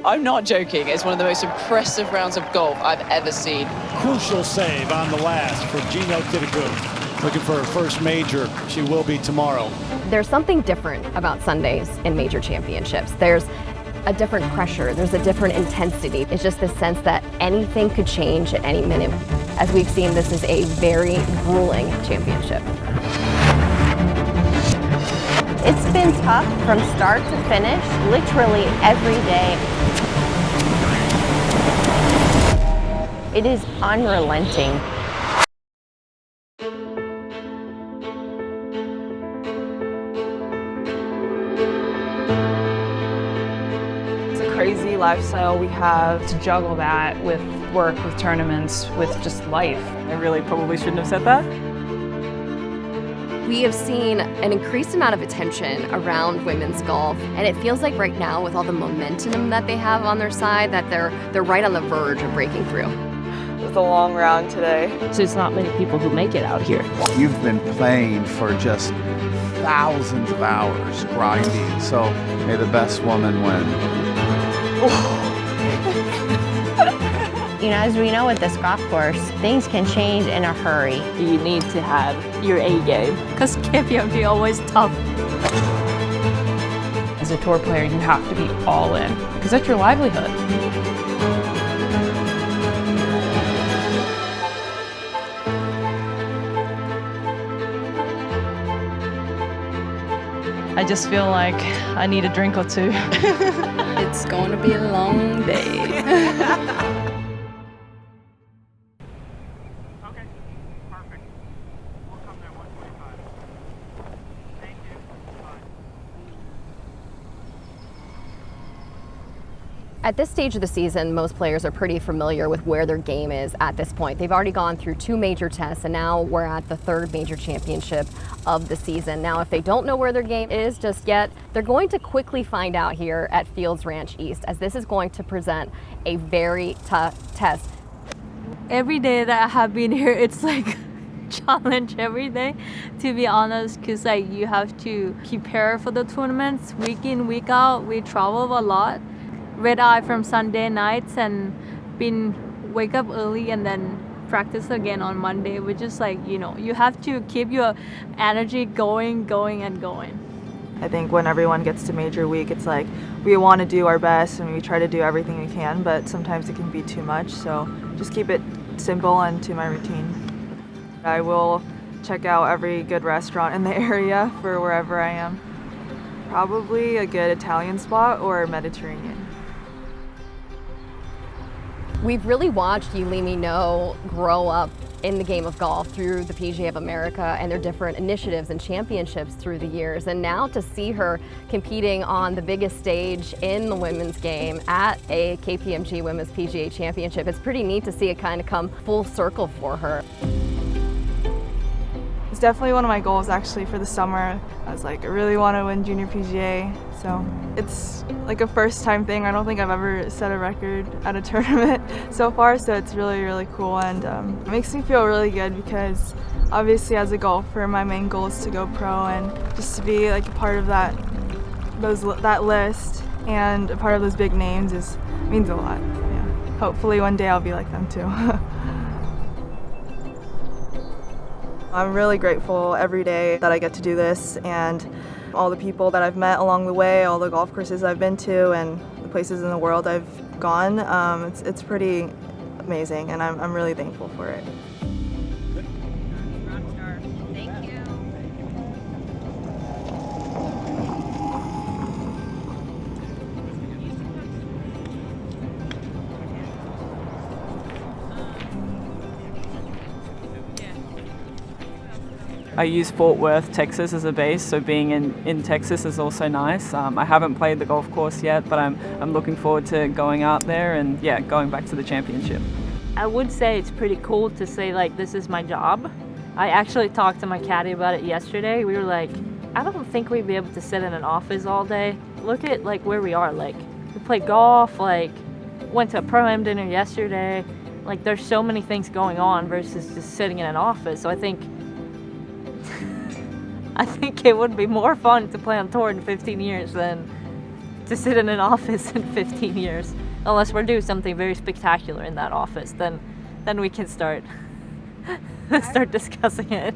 I'm not joking. It's one of the most impressive rounds of golf I've ever seen. Crucial save on the last for Jeeno Thitikul. Looking for her first major. She will be tomorrow. There's something different about Sundays in major championships. There's a different pressure. There's a different intensity. It's just this sense that anything could change at any minute. As we've seen, this is a very grueling championship. It's been tough from start to finish, literally every day. It is unrelenting. It's a crazy lifestyle we have to juggle that with work, with tournaments, with just life. I really probably shouldn't have said that. We have seen an increased amount of attention around women's golf, and it feels like right now, with all the momentum that they have on their side, that they're right on the verge of breaking through. It was a long round today. So it's not many people who make it out here. You've been playing for just thousands of hours grinding, so may the best woman win. You know, as we know with this golf course, things can change in a hurry. You need to have your A game. Because KPMG always tough. As a tour player, you have to be all in, because that's your livelihood. I just feel like I need a drink or two. It's going to be a long day. At this stage of the season, most players are pretty familiar with where their game is at this point. They've already gone through 2 major tests, and now we're at the 3rd major championship of the season. Now, if they don't know where their game is just yet, they're going to quickly find out here at Fields Ranch East, as this is going to present a very tough test. Every day that I have been here, it's like challenge every day, to be honest, because like you have to prepare for the tournaments week in, week out. We travel a lot. Red eye from Sunday nights and wake up early and then practice again on Monday, which is like, you know, you have to keep your energy going. I think when everyone gets to major week, it's like we want to do our best and we try to do everything we can, but sometimes it can be too much, so just keep it simple and to my routine. I will check out every good restaurant in the area for wherever I am. Probably a good Italian spot or Mediterranean. We've really watched Yealimi Noh grow up in the game of golf through the PGA of America and their different initiatives and championships through the years. And now to see her competing on the biggest stage in the women's game at a KPMG Women's PGA Championship, it's pretty neat to see it kind of come full circle for her. It's definitely one of my goals actually for the summer. I was like, I really want to win Junior PGA, so it's like a first time thing. I don't think I've ever set a record at a tournament so far, so it's really, really cool, and it makes me feel really good because obviously as a golfer, my main goal is to go pro, and just to be like a part of that list and a part of those big names means a lot. Yeah. Hopefully one day I'll be like them too. I'm really grateful every day that I get to do this, and all the people that I've met along the way, all the golf courses I've been to, and the places in the world I've gone. It's pretty amazing, and I'm really thankful for it. Thank you. I use Fort Worth, Texas as a base, so being in Texas is also nice. I haven't played the golf course yet, but I'm looking forward to going out there and going back to the championship. I would say it's pretty cool to say like this is my job. I actually talked to my caddy about it yesterday. We were like, I don't think we'd be able to sit in an office all day. Look at like where we are. Like we play golf, like went to a pro-am dinner yesterday. Like there's so many things going on versus just sitting in an office. So I think it would be more fun to play on tour in 15 years than to sit in an office in 15 years. Unless we're doing something very spectacular in that office, then we can start discussing it.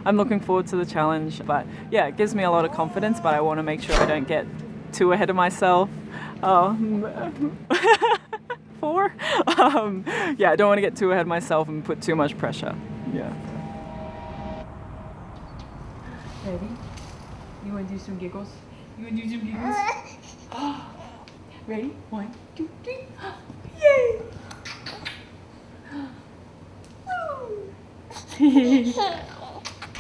I'm looking forward to the challenge, but yeah, it gives me a lot of confidence, but I want to make sure I don't get too ahead of myself. 4? Yeah, I don't want to get too ahead of myself and put too much pressure. Yeah. Ready? You want to do some giggles? You want to do some giggles? Ready? 1, 2, 3. Yay!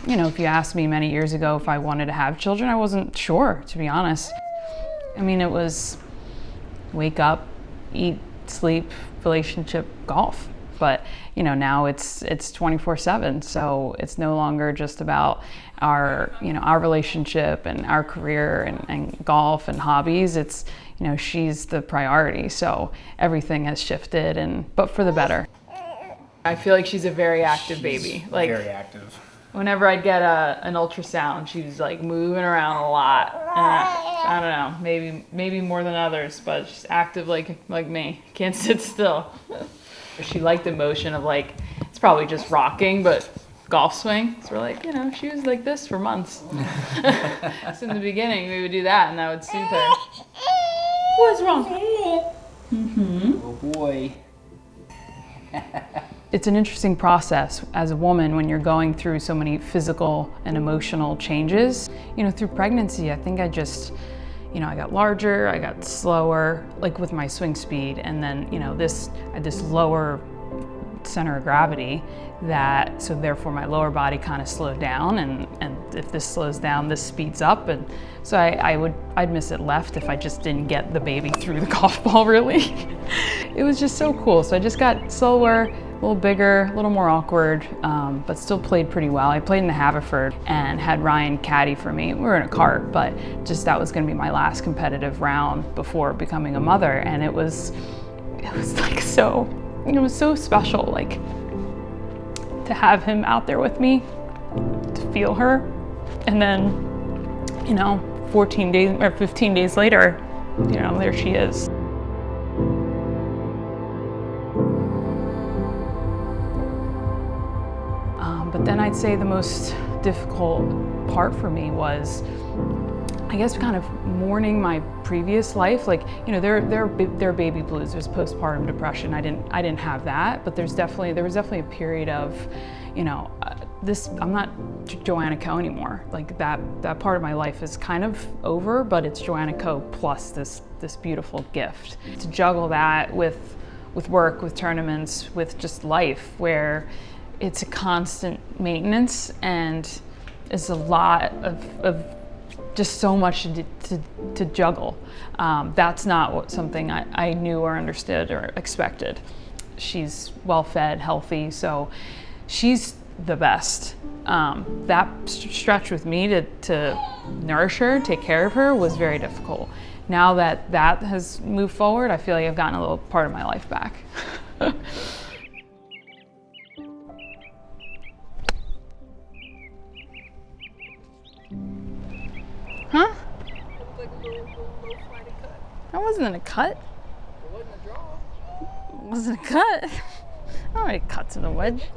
You know, if you asked me many years ago if I wanted to have children, I wasn't sure, to be honest. I mean, it was wake up, eat, sleep, relationship, golf. But, you know, now it's 24/7, so it's no longer just about our relationship and our career and golf and hobbies. It's, you know, she's the priority, so everything has shifted, but for the better. I feel like she's a very active baby. Like, very active. Whenever I'd get an ultrasound, she was like moving around a lot. I don't know, maybe more than others, but she's active like me. Can't sit still. She liked the motion of, like, it's probably just rocking, but golf swing. So we're like, you know, she was like this for months. So in the beginning, we would do that, and that would soothe her. What's wrong? Oh boy. It's an interesting process as a woman when you're going through so many physical and emotional changes. You know, through pregnancy, I think I just, you know, I got larger, I got slower, like with my swing speed, and then, you know, this lower center of gravity so therefore my lower body kind of slowed down, and if this slows down, this speeds up, and so I'd miss it left if I just didn't get the baby through the golf ball, really. It was just so cool. So I just got slower, a little bigger, a little more awkward, but still played pretty well. I played in the Haverford and had Ryan caddy for me. We were in a cart, but just that was going to be my last competitive round before becoming a mother, and it was like so, it was so special, like, to have him out there with me, to feel her, and then, you know, 14 days or 15 days later, you know, there she is. But then I'd say the most difficult part for me was, I guess, kind of mourning my previous life. Like, you know, there are baby blues, there's postpartum depression. I didn't have that, but there was definitely a period of, you know, I'm not Joanna Ko anymore. Like that part of my life is kind of over, but it's Joanna Ko plus this beautiful gift. To juggle that with work, with tournaments, with just life, where it's a constant maintenance and it's a lot of just so much to juggle. That's not something I knew or understood or expected. She's well-fed, healthy, so she's the best. That stretch with me to nourish her, take care of her, was very difficult. Now that has moved forward, I feel like I've gotten a little part of my life back. Huh? That wasn't a cut. It wasn't a draw. It wasn't a cut. I don't like cuts in the wedge.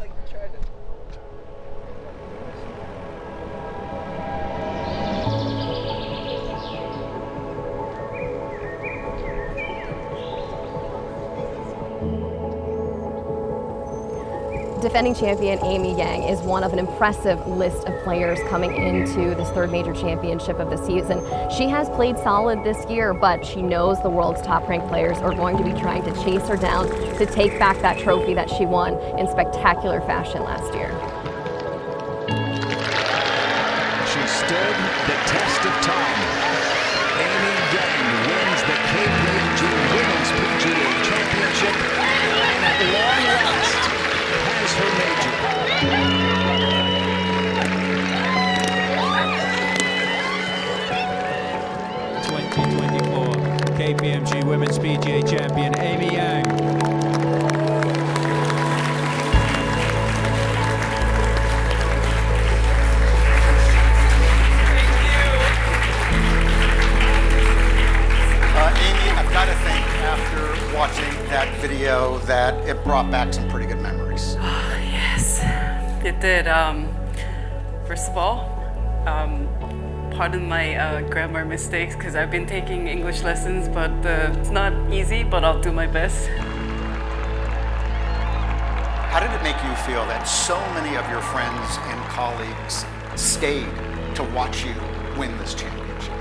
Defending champion Amy Yang is one of an impressive list of players coming into this third major championship of the season. She has played solid this year, but she knows the world's top-ranked players are going to be trying to chase her down to take back that trophy that she won in spectacular fashion last year. She stood the test of time. Amy Yang wins the KPMG Women's PGA Championship, and at long last has her major. 2024 KPMG Women's PGA Champion Amy Yang. video that it brought back some pretty good memories. Yes, it did. First of all, pardon my grammar mistakes because I've been taking English lessons, but it's not easy, but I'll do my best. How did it make you feel that so many of your friends and colleagues stayed to watch you win this championship?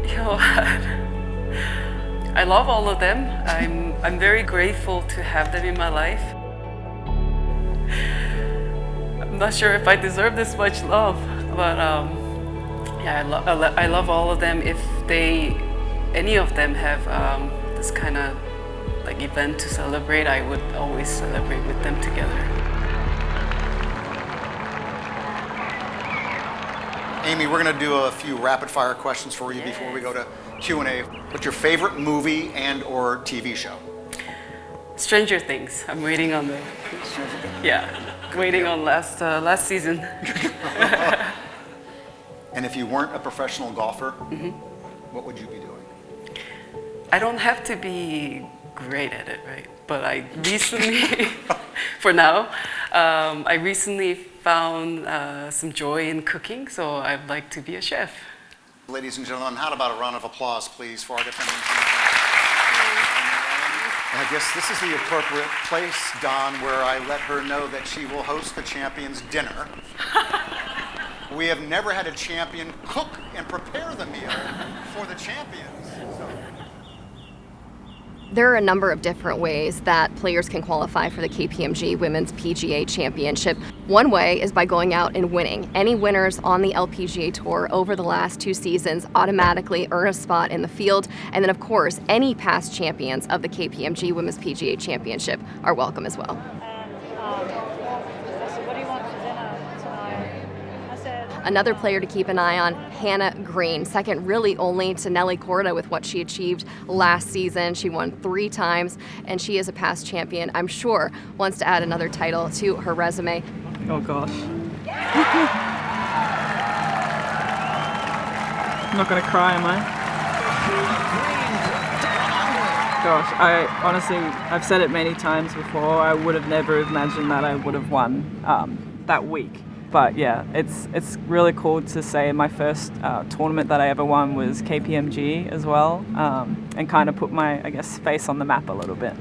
You know, I love all of them. I'm very grateful to have them in my life. I'm not sure if I deserve this much love, but yeah, I love all of them. If any of them have this kind of like event to celebrate, I would always celebrate with them together. Amy, we're going to do a few rapid fire questions for you before we go to Q&A. What's your favorite movie and or TV show? Stranger Things. I'm waiting on the, waiting on last season. And if you weren't a professional golfer, what would you be doing? I don't have to be great at it, right? But I recently, for now, I recently found some joy in cooking, so I'd like to be a chef. Ladies and gentlemen, how about a round of applause, please, for our defending champion? And I guess this is the appropriate place, Don, where I let her know that she will host the champions' dinner. We have never had a champion cook and prepare the meal for the champions. There are a number of different ways that players can qualify for the KPMG Women's PGA Championship. One way is by going out and winning. Any winners on the LPGA Tour over the last 2 seasons automatically earn a spot in the field. And then, of course, any past champions of the KPMG Women's PGA Championship are welcome as well. Another player to keep an eye on, Hannah Green, second really only to Nelly Korda with what she achieved last season. She won 3 times, and she is a past champion. I'm sure wants to add another title to her resume. Oh gosh. I'm not gonna cry, am I? Gosh, I've said it many times before, I would have never imagined that I would have won that week. But yeah, it's really cool to say my first tournament that I ever won was KPMG as well, and kind of put my, I guess, face on the map a little bit.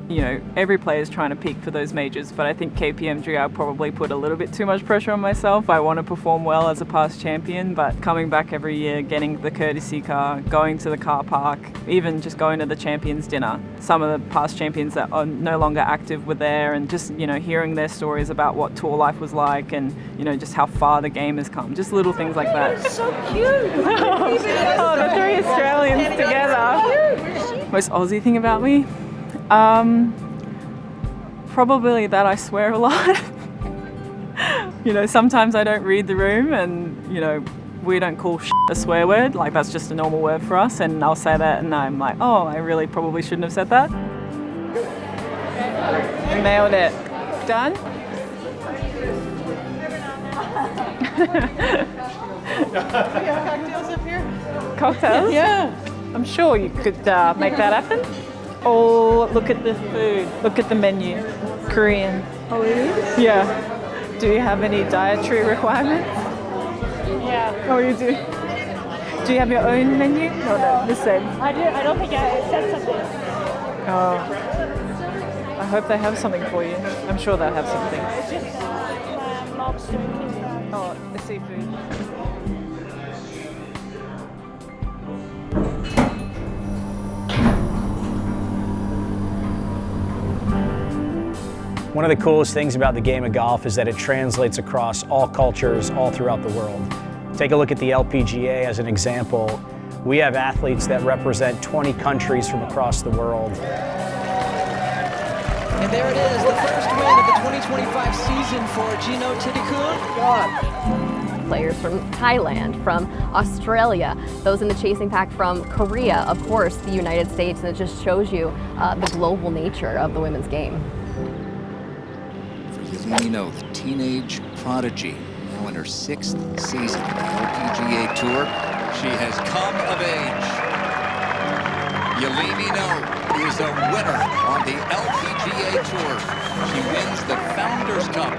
You know, every player is trying to peak for those majors, but I think KPMG, I probably put a little bit too much pressure on myself. I want to perform well as a past champion, but coming back every year, getting the courtesy car, going to the car park, even just going to the champions dinner. Some of the past champions that are no longer active were there, and just, you know, hearing their stories about what tour life was like and, you know, just how far the game has come. Just little things like that. So cute! Oh, the 3 Australians together. Most Aussie thing about me? Probably that I swear a lot. You know, sometimes I don't read the room and, you know, we don't call shit a swear word, like that's just a normal word for us, and I'll say that and I'm like, oh, I really probably shouldn't have said that. Nailed it. Done? Cocktails up here? Cocktails? Yeah. I'm sure you could make that happen. Oh, look at the food. Look at the menu. Korean. Oh, it is? Yeah. Do you have any dietary requirements? Yeah. Oh, you do? Do you have your own menu? No, the same. I do. I don't think I said something. Oh. I hope they have something for you. I'm sure they'll have something. It's just lobster and Oh, the seafood. One of the coolest things about the game of golf is that it translates across all cultures, all throughout the world. Take a look at the LPGA as an example. We have athletes that represent 20 countries from across the world. And there it is, the first win of the 2025 season for Jeeno Thitikul. Players from Thailand, from Australia, those in the chasing pack from Korea, of course, the United States, and it just shows you the global nature of the women's game. Yealimi Noh, the teenage prodigy, now in her 6th season of the LPGA Tour. She has come of age. Yealimi Noh is a winner on the LPGA Tour. She wins the Founders Cup.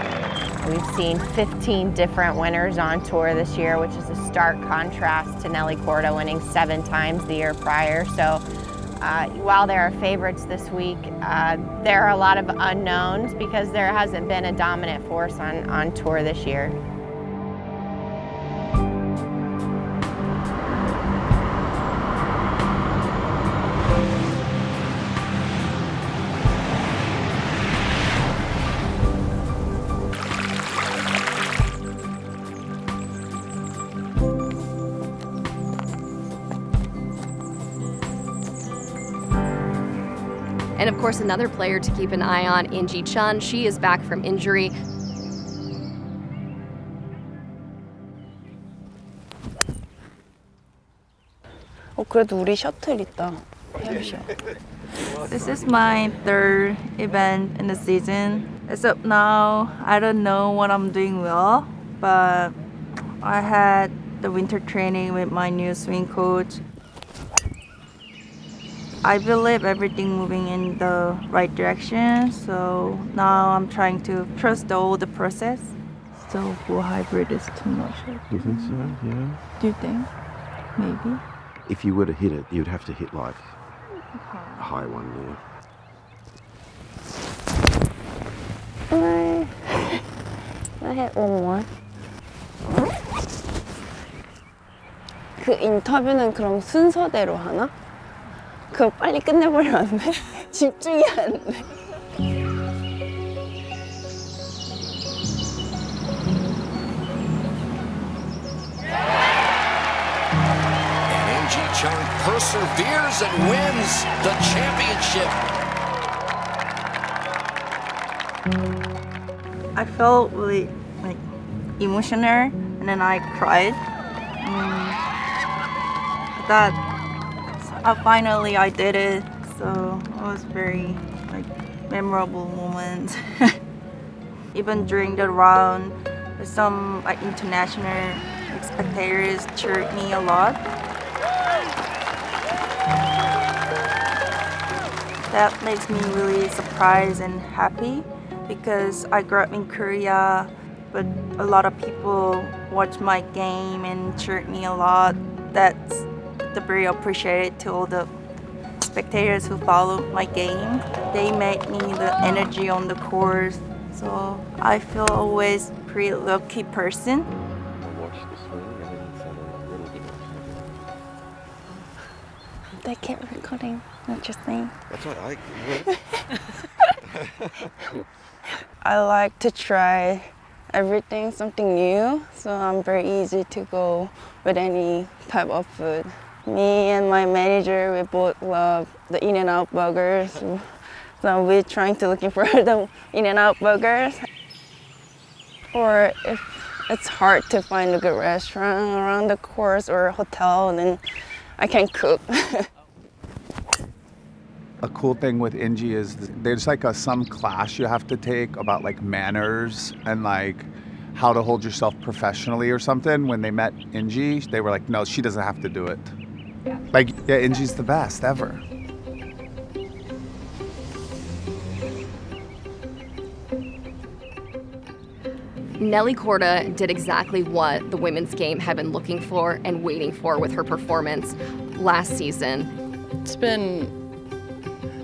We've seen 15 different winners on tour this year, which is a stark contrast to Nelly Korda winning 7 times the year prior. So while there are favorites this week, there are a lot of unknowns because there hasn't been a dominant force on tour this year. And of course, another player to keep an eye on, Minjee Lee. She is back from injury. 그래도 우리 셔틀 있다. This is my 3rd event in the season. As of now, I don't know what I'm doing well, but I had the winter training with my new swing coach. I believe everything moving in the right direction, so now I'm trying to trust all the process. So full hybrid is too much. You think so? Yeah. Do you think? Maybe. If you were to hit it, you'd have to hit like a high one, yeah. I hit one more. 그 인터뷰는 그럼 순서대로 하나? 그거 빨리 끝내버리면 안 돼? 집중이 안 돼. Minjee Lee perseveres and wins the championship. I felt really emotional, and then I cried. That finally I did it, so it was very memorable moment. Even during the round, some international spectators cheered me a lot. That makes me really surprised and happy because I grew up in Korea, but a lot of people watch my game and cheered me a lot. That's very appreciated to all the spectators who follow my game. They made me the energy on the course, so I feel always pretty lucky person. Watch the swing and then it's a little bit. They kept recording, not just me. That's what I. I like to try everything, something new, so I'm very easy to go with any type of food. Me and my manager, we both love the In-N-Out burgers, so we're trying to looking for the In-N-Out burgers. Or if it's hard to find a good restaurant around the course or a hotel, then I can cook. A cool thing with Minjee is there's some class you have to take about manners and how to hold yourself professionally or something. When they met Minjee, they were like, no, she doesn't have to do it. Yeah, Minjee's the best ever. Nelly Korda did exactly what the women's game had been looking for and waiting for with her performance last season. It's been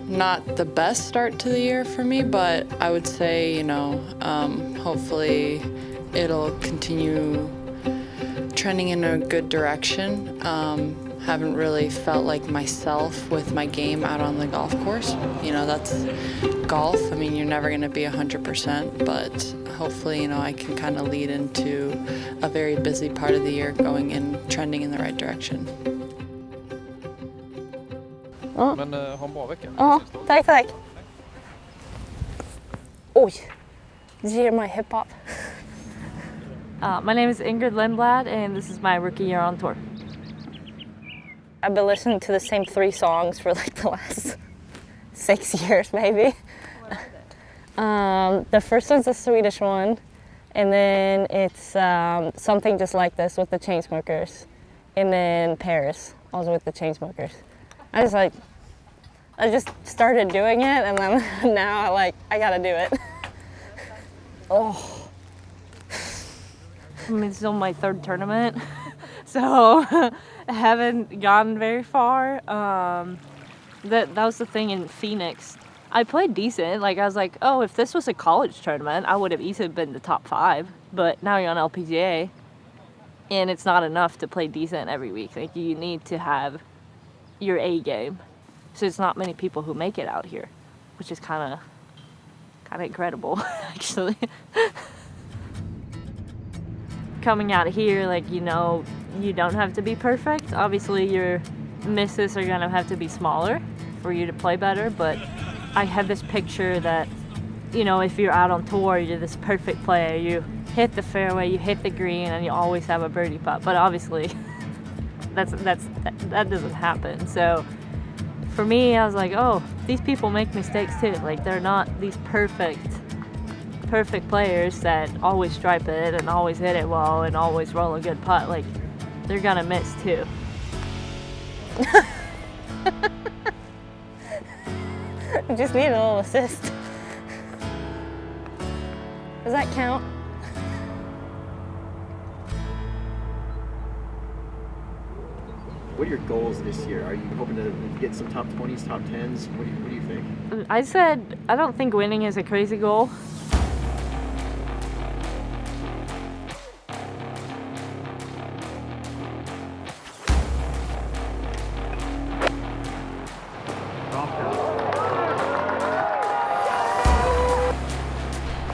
not the best start to the year for me, but I would say, hopefully it'll continue trending in a good direction. Haven't really felt like myself with my game out on the golf course. That's golf. I mean, you're never going to be 100%, but hopefully, I can kind of lead into a very busy part of the year going and trending in the right direction. Men ha en bra vecka. Ja, tack. Oj, did you hear my hip hop? My name is Ingrid Lindblad, and this is my rookie year on tour. I've been listening to the same 3 songs for the last 6 years, maybe. The first one's a Swedish one, and then it's Something Just Like This with the Chainsmokers. And then Paris, also with the Chainsmokers. I just started doing it, and then now I gotta do it. Oh. I mean, this is my third tournament, so I haven't gotten very far. That was the thing in Phoenix. I played decent. Like, I was like, oh, if this was a college tournament, I would have easily been the top 5. But now you're on LPGA, and it's not enough to play decent every week. Like, you need to have your A game. So it's not many people who make it out here, which is kind of incredible, actually. Coming out here, like, you know, you don't have to be perfect. Obviously, your misses are gonna have to be smaller for you to play better, but I have this picture that, you know, if you're out on tour, you're this perfect player. You hit the fairway, you hit the green, and you always have a birdie putt. But obviously, that doesn't happen. So for me, I was like, oh, these people make mistakes too. Like, they're not these perfect players that always stripe it and always hit it well and always roll a good putt. Like, they're gonna miss too. Just need a little assist. Does that count? What are your goals this year? Are you hoping to get some top 20s, top 10s? What do you think? I said I don't think winning is a crazy goal.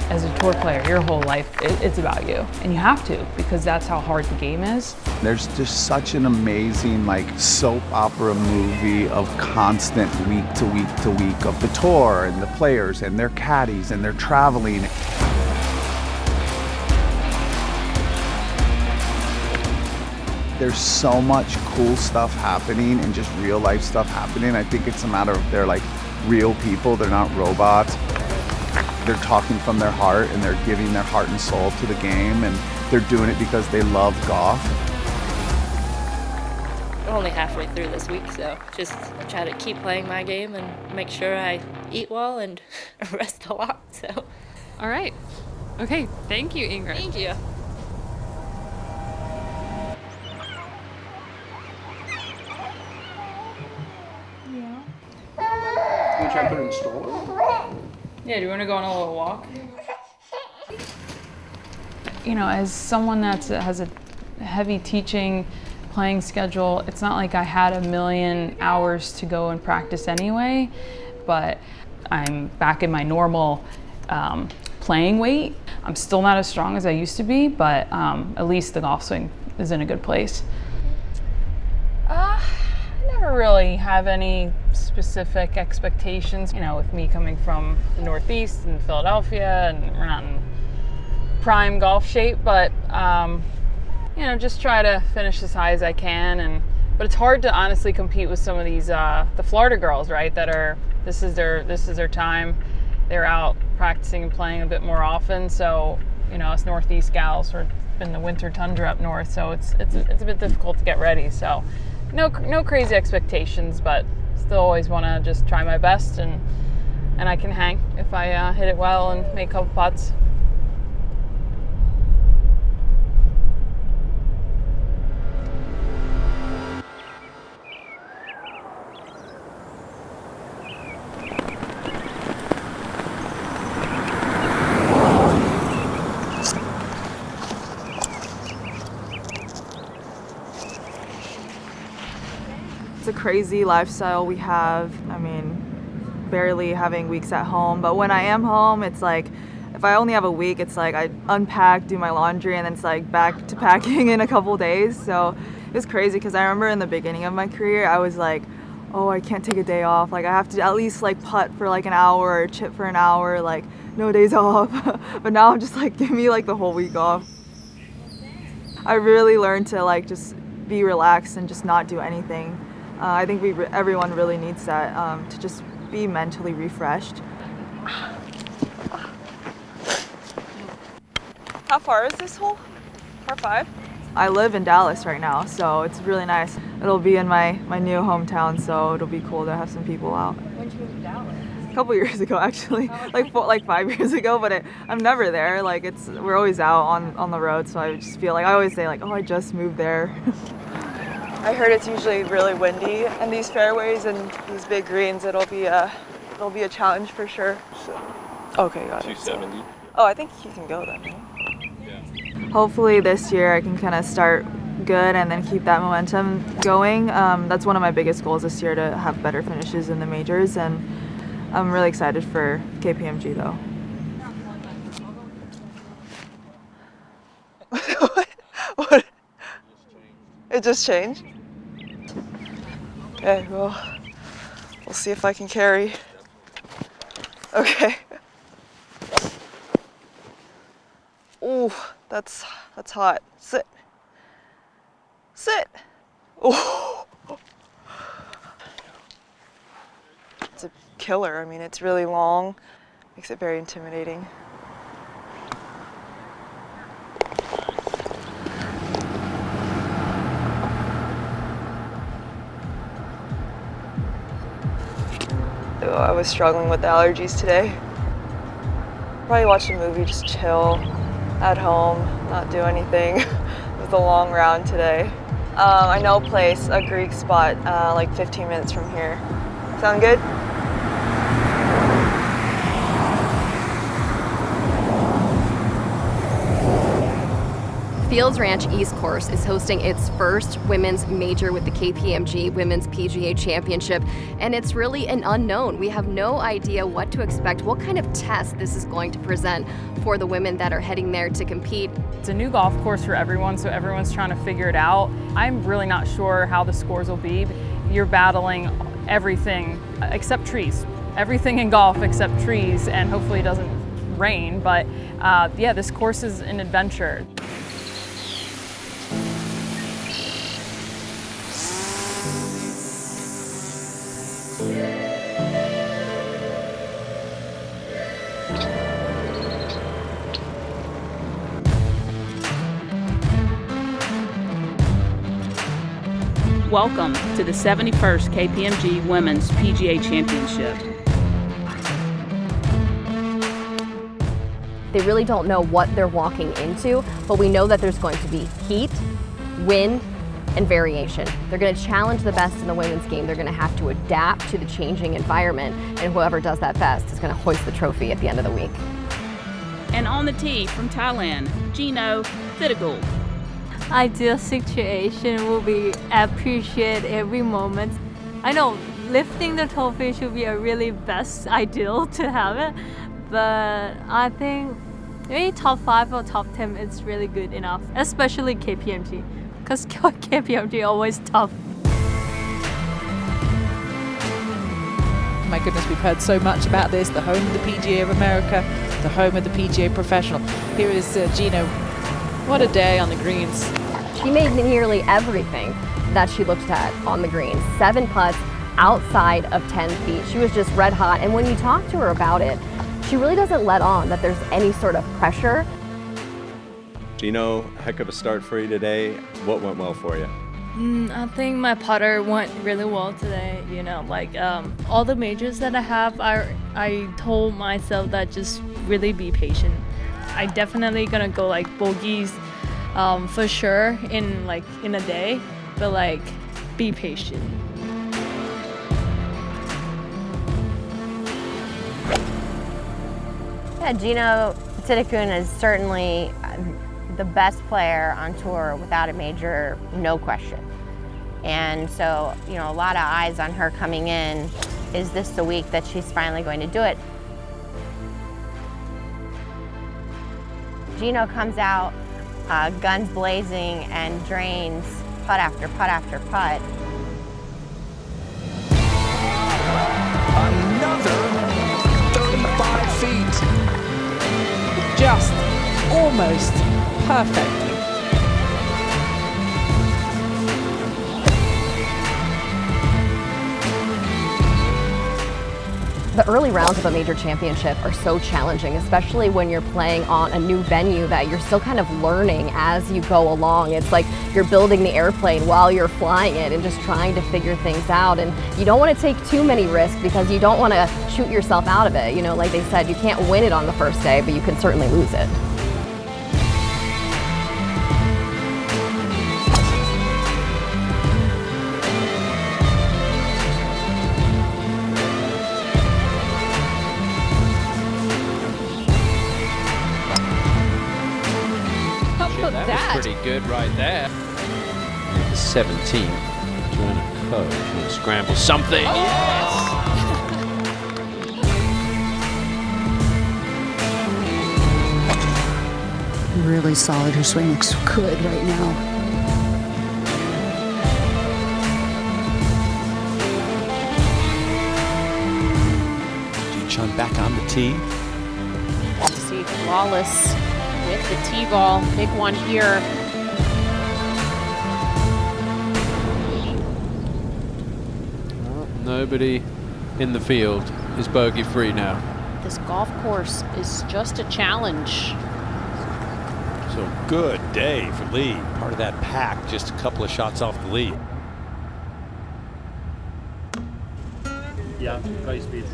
As a tour player, your whole life, it's about you. And you have to, because that's how hard the game is. There's just such an amazing, like, soap opera movie of constant week to week to week of the tour and the players and their caddies and their traveling. There's so much cool stuff happening and just real life stuff happening. I think it's a matter of they're like real people, they're not robots. They're talking from their heart and they're giving their heart and soul to the game, and they're doing it because they love golf. I'm only halfway through this week, so just try to keep playing my game and make sure I eat well and rest a lot. So, all right. Okay, thank you, Ingrid. Thank you. You want to try to put it in the stroller? Yeah, do you want to go on a little walk? You know, as someone that has a heavy teaching, playing schedule, it's not like I had a million hours to go and practice anyway, but I'm back in my normal playing weight. I'm still not as strong as I used to be, but at least the golf swing is in a good place. I never really have any specific expectations. You know, with me coming from the Northeast and Philadelphia, and we're not in prime golf shape, but you know, just try to finish as high as I can. But it's hard to honestly compete with some of these the Florida girls, right? That are this is their time. They're out practicing and playing a bit more often. So, you know, us Northeast gals, we're in the winter tundra up north, so it's a bit difficult to get ready. So, no crazy expectations, but still always want to just try my best, and I can hang if I hit it well and make a couple putts. It's a crazy lifestyle we have. I mean, barely having weeks at home, but when I am home, it's like, if I only have a week, it's like I unpack, do my laundry, and then it's like back to packing in a couple days. So it's crazy, because I remember in the beginning of my career, I was like, oh, I can't take a day off. Like, I have to at least like putt for like an hour or chip for an hour, like no days off. But now I'm just like, give me like the whole week off. I really learned to like just be relaxed and just not do anything. I think everyone really needs that, to just be mentally refreshed. How far is this hole? Par 5? I live in Dallas right now, so it's really nice. It'll be in my new hometown, so it'll be cool to have some people out. When did you move to Dallas? A couple years ago, actually, like 5 years ago. But I'm never there. Like we're always out on the road, so I just feel like I always say like, oh, I just moved there. I heard it's usually really windy in these fairways and these big greens. It'll be a challenge for sure. So, okay, got it. 270. Oh, I think you can go then. Right? Yeah. Hopefully this year I can kind of start good and then keep that momentum going. That's one of my biggest goals this year, to have better finishes in the majors, and I'm really excited for KPMG though. What? It just changed? Okay, well, we'll see if I can carry. Okay. Ooh, that's hot. Sit. Sit. Ooh. It's a killer. I mean, it's really long. Makes it very intimidating. I was struggling with allergies today. Probably watch a movie, just chill at home, not do anything. It was a long round today. I know a place, a Greek spot, like 15 minutes from here. Sound good? Fields Ranch East Course is hosting its first women's major with the KPMG Women's PGA Championship, and it's really an unknown. We have no idea what to expect, what kind of test this is going to present for the women that are heading there to compete. It's a new golf course for everyone, so everyone's trying to figure it out. I'm really not sure how the scores will be. You're battling everything except trees. Everything in golf except trees, and hopefully it doesn't rain, but yeah, this course is an adventure. Welcome to the 71st KPMG Women's PGA Championship. They really don't know what they're walking into, but we know that there's going to be heat, wind, and variation. They're going to challenge the best in the women's game. They're going to have to adapt to the changing environment, and whoever does that best is going to hoist the trophy at the end of the week. And on the tee from Thailand, Jeeno Thitikul. Ideal situation will be appreciate every moment. I know lifting the trophy should be a really best ideal to have it, but I think maybe top 5 or top 10 is really good enough, especially KPMG, because KPMG always tough. My goodness, we've heard so much about this, the home of the PGA of America, the home of the PGA Professional. Here is Jeeno. What a day on the greens. She made nearly everything that she looked at on the greens. 7 putts outside of 10 feet. She was just red hot, and when you talk to her about it, she really doesn't let on that there's any sort of pressure. Jeeno, heck of a start for you today. What went well for you? I think my putter went really well today. You know, like all the majors that I have, I told myself that just really be patient. I definitely gonna go like bogeys for sure in a day, but like be patient. Yeah, Jeeno Thitikul is certainly the best player on tour without a major, no question. And so, you know, a lot of eyes on her coming in. Is this the week that she's finally going to do it? Jeeno comes out, guns blazing, and drains putt after putt after putt. Another 35 feet. Just almost perfect. The early rounds of a major championship are so challenging, especially when you're playing on a new venue that you're still kind of learning as you go along. It's like you're building the airplane while you're flying it and just trying to figure things out. And you don't want to take too many risks because you don't want to shoot yourself out of it. You know, like they said, you can't win it on the first day, but you can certainly lose it. That was pretty good right there. The 17, Joanna Coe, trying to scramble something. Yes! Really solid. Her swing looks good right now. Ji-chun back on the tee. See Flawless with the tee ball. Big one here. Well, nobody in the field is bogey free now. This golf course is just a challenge. So good day for Lee. Part of that pack, just a couple of shots off the lead. Yeah, very speed.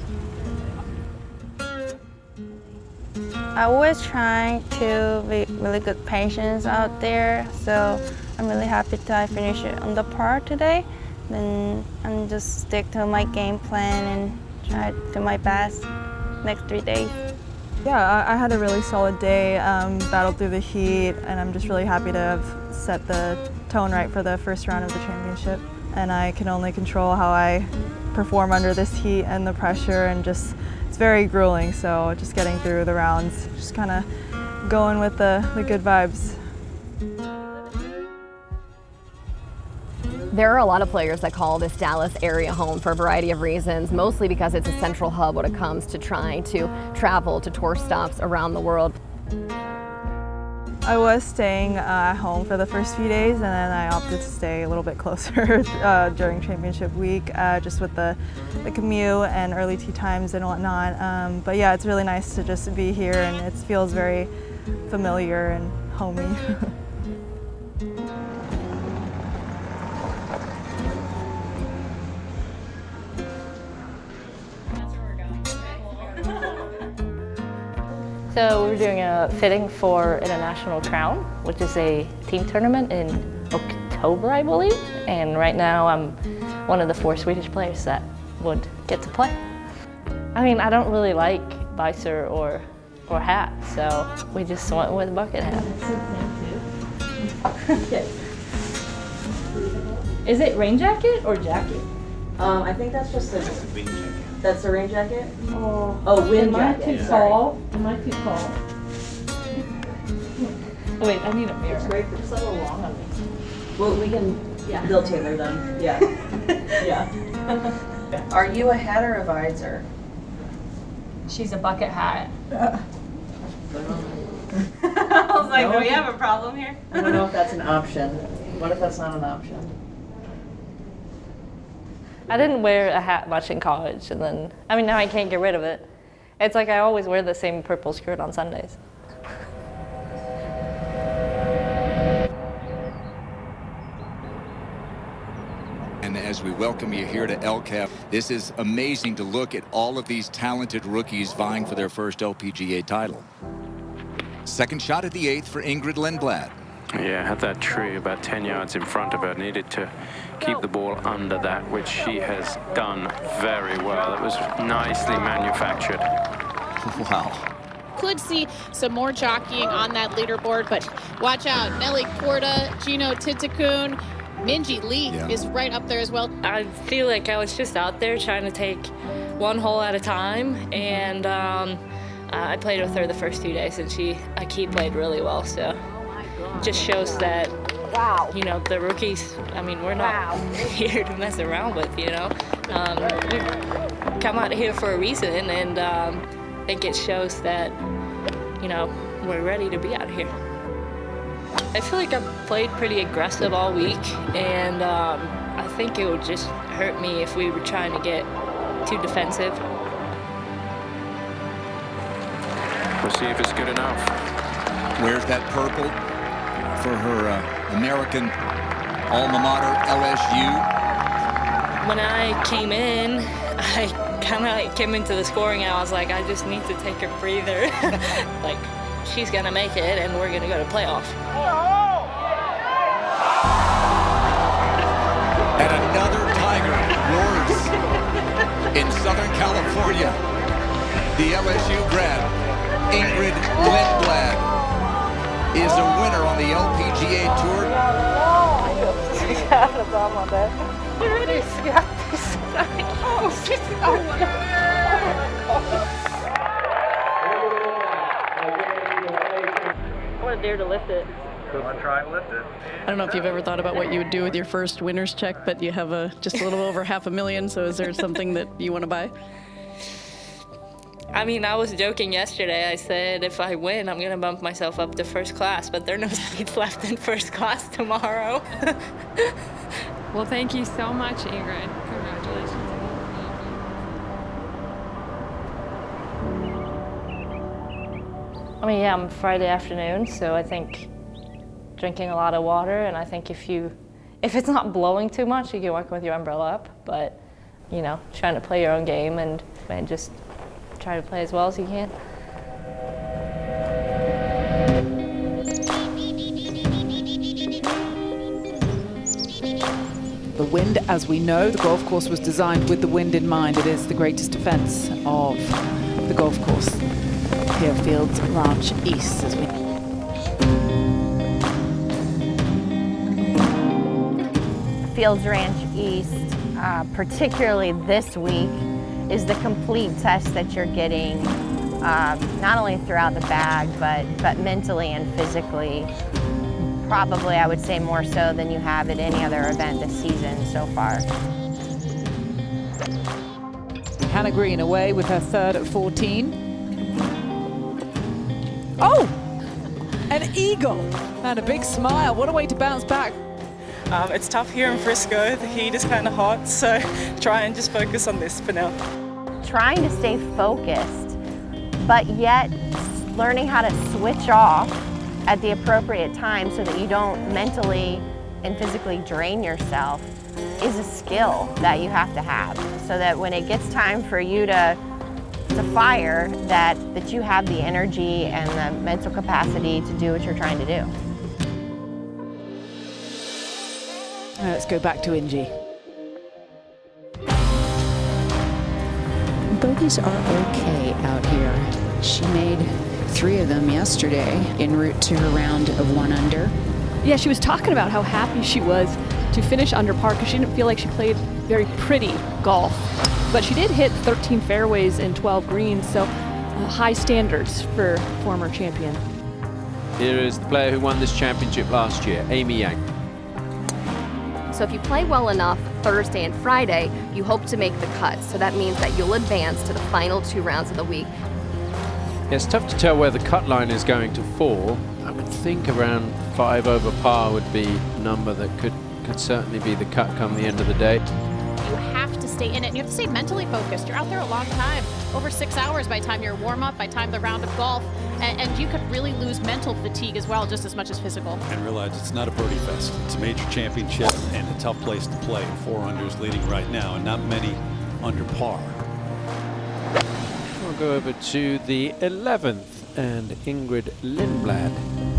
I always try to be really good patience out there, so I'm really happy that I finished it on the par today. Then I'm just stick to my game plan and try to do my best next 3 days. Yeah, I had a really solid day, battled through the heat, and I'm just really happy to have set the tone right for the first round of the championship. And I can only control how I perform under this heat and the pressure, and just it's very grueling, so just getting through the rounds, just kind of going with the good vibes. There are a lot of players that call this Dallas area home for a variety of reasons, mostly because it's a central hub when it comes to trying to travel to tour stops around the world. I was staying at home for the first few days, and then I opted to stay a little bit closer during championship week, just with the commute and early tee times and whatnot. But yeah, it's really nice to just be here, and it feels very familiar and homey. So we're doing a fitting for International Crown, which is a team tournament in October, I believe. And right now I'm one of the 4 Swedish players that would get to play. I mean, I don't really like visor or hat, so we just went with bucket hat. Is it rain jacket or jacket? I think that's just a rain jacket. That's the rain jacket? Oh, wind jacket. Am I too tall? Am I too tall? Oh, wait, I need a mirror. It's great. It's a little long on me. Well, we can, Yeah. they'll tailor them. Yeah. Yeah. Are you a hat or a visor? She's a bucket hat. I was like, do we have a problem here? I don't know if that's an option. What if that's not an option? I didn't wear a hat much in college, and then, I mean, now I can't get rid of it. It's like I always wear the same purple skirt on Sundays. And as we welcome you here to LCAP, this is amazing to look at all of these talented rookies vying for their first LPGA title. Second shot at the 8th for Ingrid Lindblad. Yeah, had that tree about 10 yards in front of her. Needed to keep the ball under that, which she has done very well. It was nicely manufactured. Wow. Could see some more jockeying on that leaderboard, but watch out. Nelly Korda, Jeeno Thitikul, Minjee Lee is right up there as well. I feel like I was just out there trying to take one hole at a time, and I played with her the first 2 days, and she played really well, so just shows that, you know, the rookies, I mean, we're not here to mess around with, you know. We've come out here for a reason, and I think it shows that, you know, we're ready to be out here. I feel like I've played pretty aggressive all week, and I think it would just hurt me if we were trying to get too defensive. We'll see if it's good enough. Wears that purple for her American alma mater, LSU. When I came in, I kind of came into the scoring and I was like, I just need to take a breather. Like, she's gonna make it and we're gonna go to playoff. And another Tiger roars in Southern California. The LSU grad, Ingrid Lindblad, is a winner on the LPGA Tour. I want to dare to lift it. Try and lift it. I don't know if you've ever thought about what you would do with your first winner's check, but you have just a little over $500,000, so is there something that you want to buy? I mean, I was joking yesterday. I said if I win, I'm going to bump myself up to first class, but there are no seats left in first class tomorrow. Well, thank you so much, Ingrid. Congratulations. I mean, yeah, I'm Friday afternoon, so I think drinking a lot of water, and I think if it's not blowing too much, you can work with your umbrella up, but, you know, trying to play your own game and just try to play as well as you can. The wind, as we know, the golf course was designed with the wind in mind. It is the greatest defense of the golf course. Here, Fields Ranch East, as we Fields Ranch East, particularly this week, is the complete test that you're getting, not only throughout the bag, but mentally and physically. Probably, I would say, more so than you have at any other event this season so far. Hannah Green away with her third at 14. Oh! An eagle! And a big smile. What a way to bounce back. It's tough here in Frisco. The heat is kind of hot, so try and just focus on this for now. Trying to stay focused, but yet learning how to switch off at the appropriate time so that you don't mentally and physically drain yourself is a skill that you have to have, so that when it gets time for you to fire, that you have the energy and the mental capacity to do what you're trying to do. Let's go back to Minjee. Bogeys are okay out here. She made 3 of them yesterday en route to her round of 1 under. Yeah, she was talking about how happy she was to finish under par because she didn't feel like she played very pretty golf. But she did hit 13 fairways and 12 greens, so high standards for former champion. Here is the player who won this championship last year, Amy Yang. So if you play well enough Thursday and Friday, you hope to make the cut. So that means that you'll advance to the final 2 rounds of the week. It's tough to tell where the cut line is going to fall. I would think around 5 over par would be a number that could certainly be the cut come the end of the day. You have to stay in it, and you have to stay mentally focused. You're out there a long time, over 6 hours by the time you're warm up, by the time the round of golf, and you could really lose mental fatigue as well, just as much as physical. And realize it's not a birdie fest. It's a major championship and a tough place to play. 4 unders leading right now, and not many under par. We'll go over to the 11th and Ingrid Lindblad.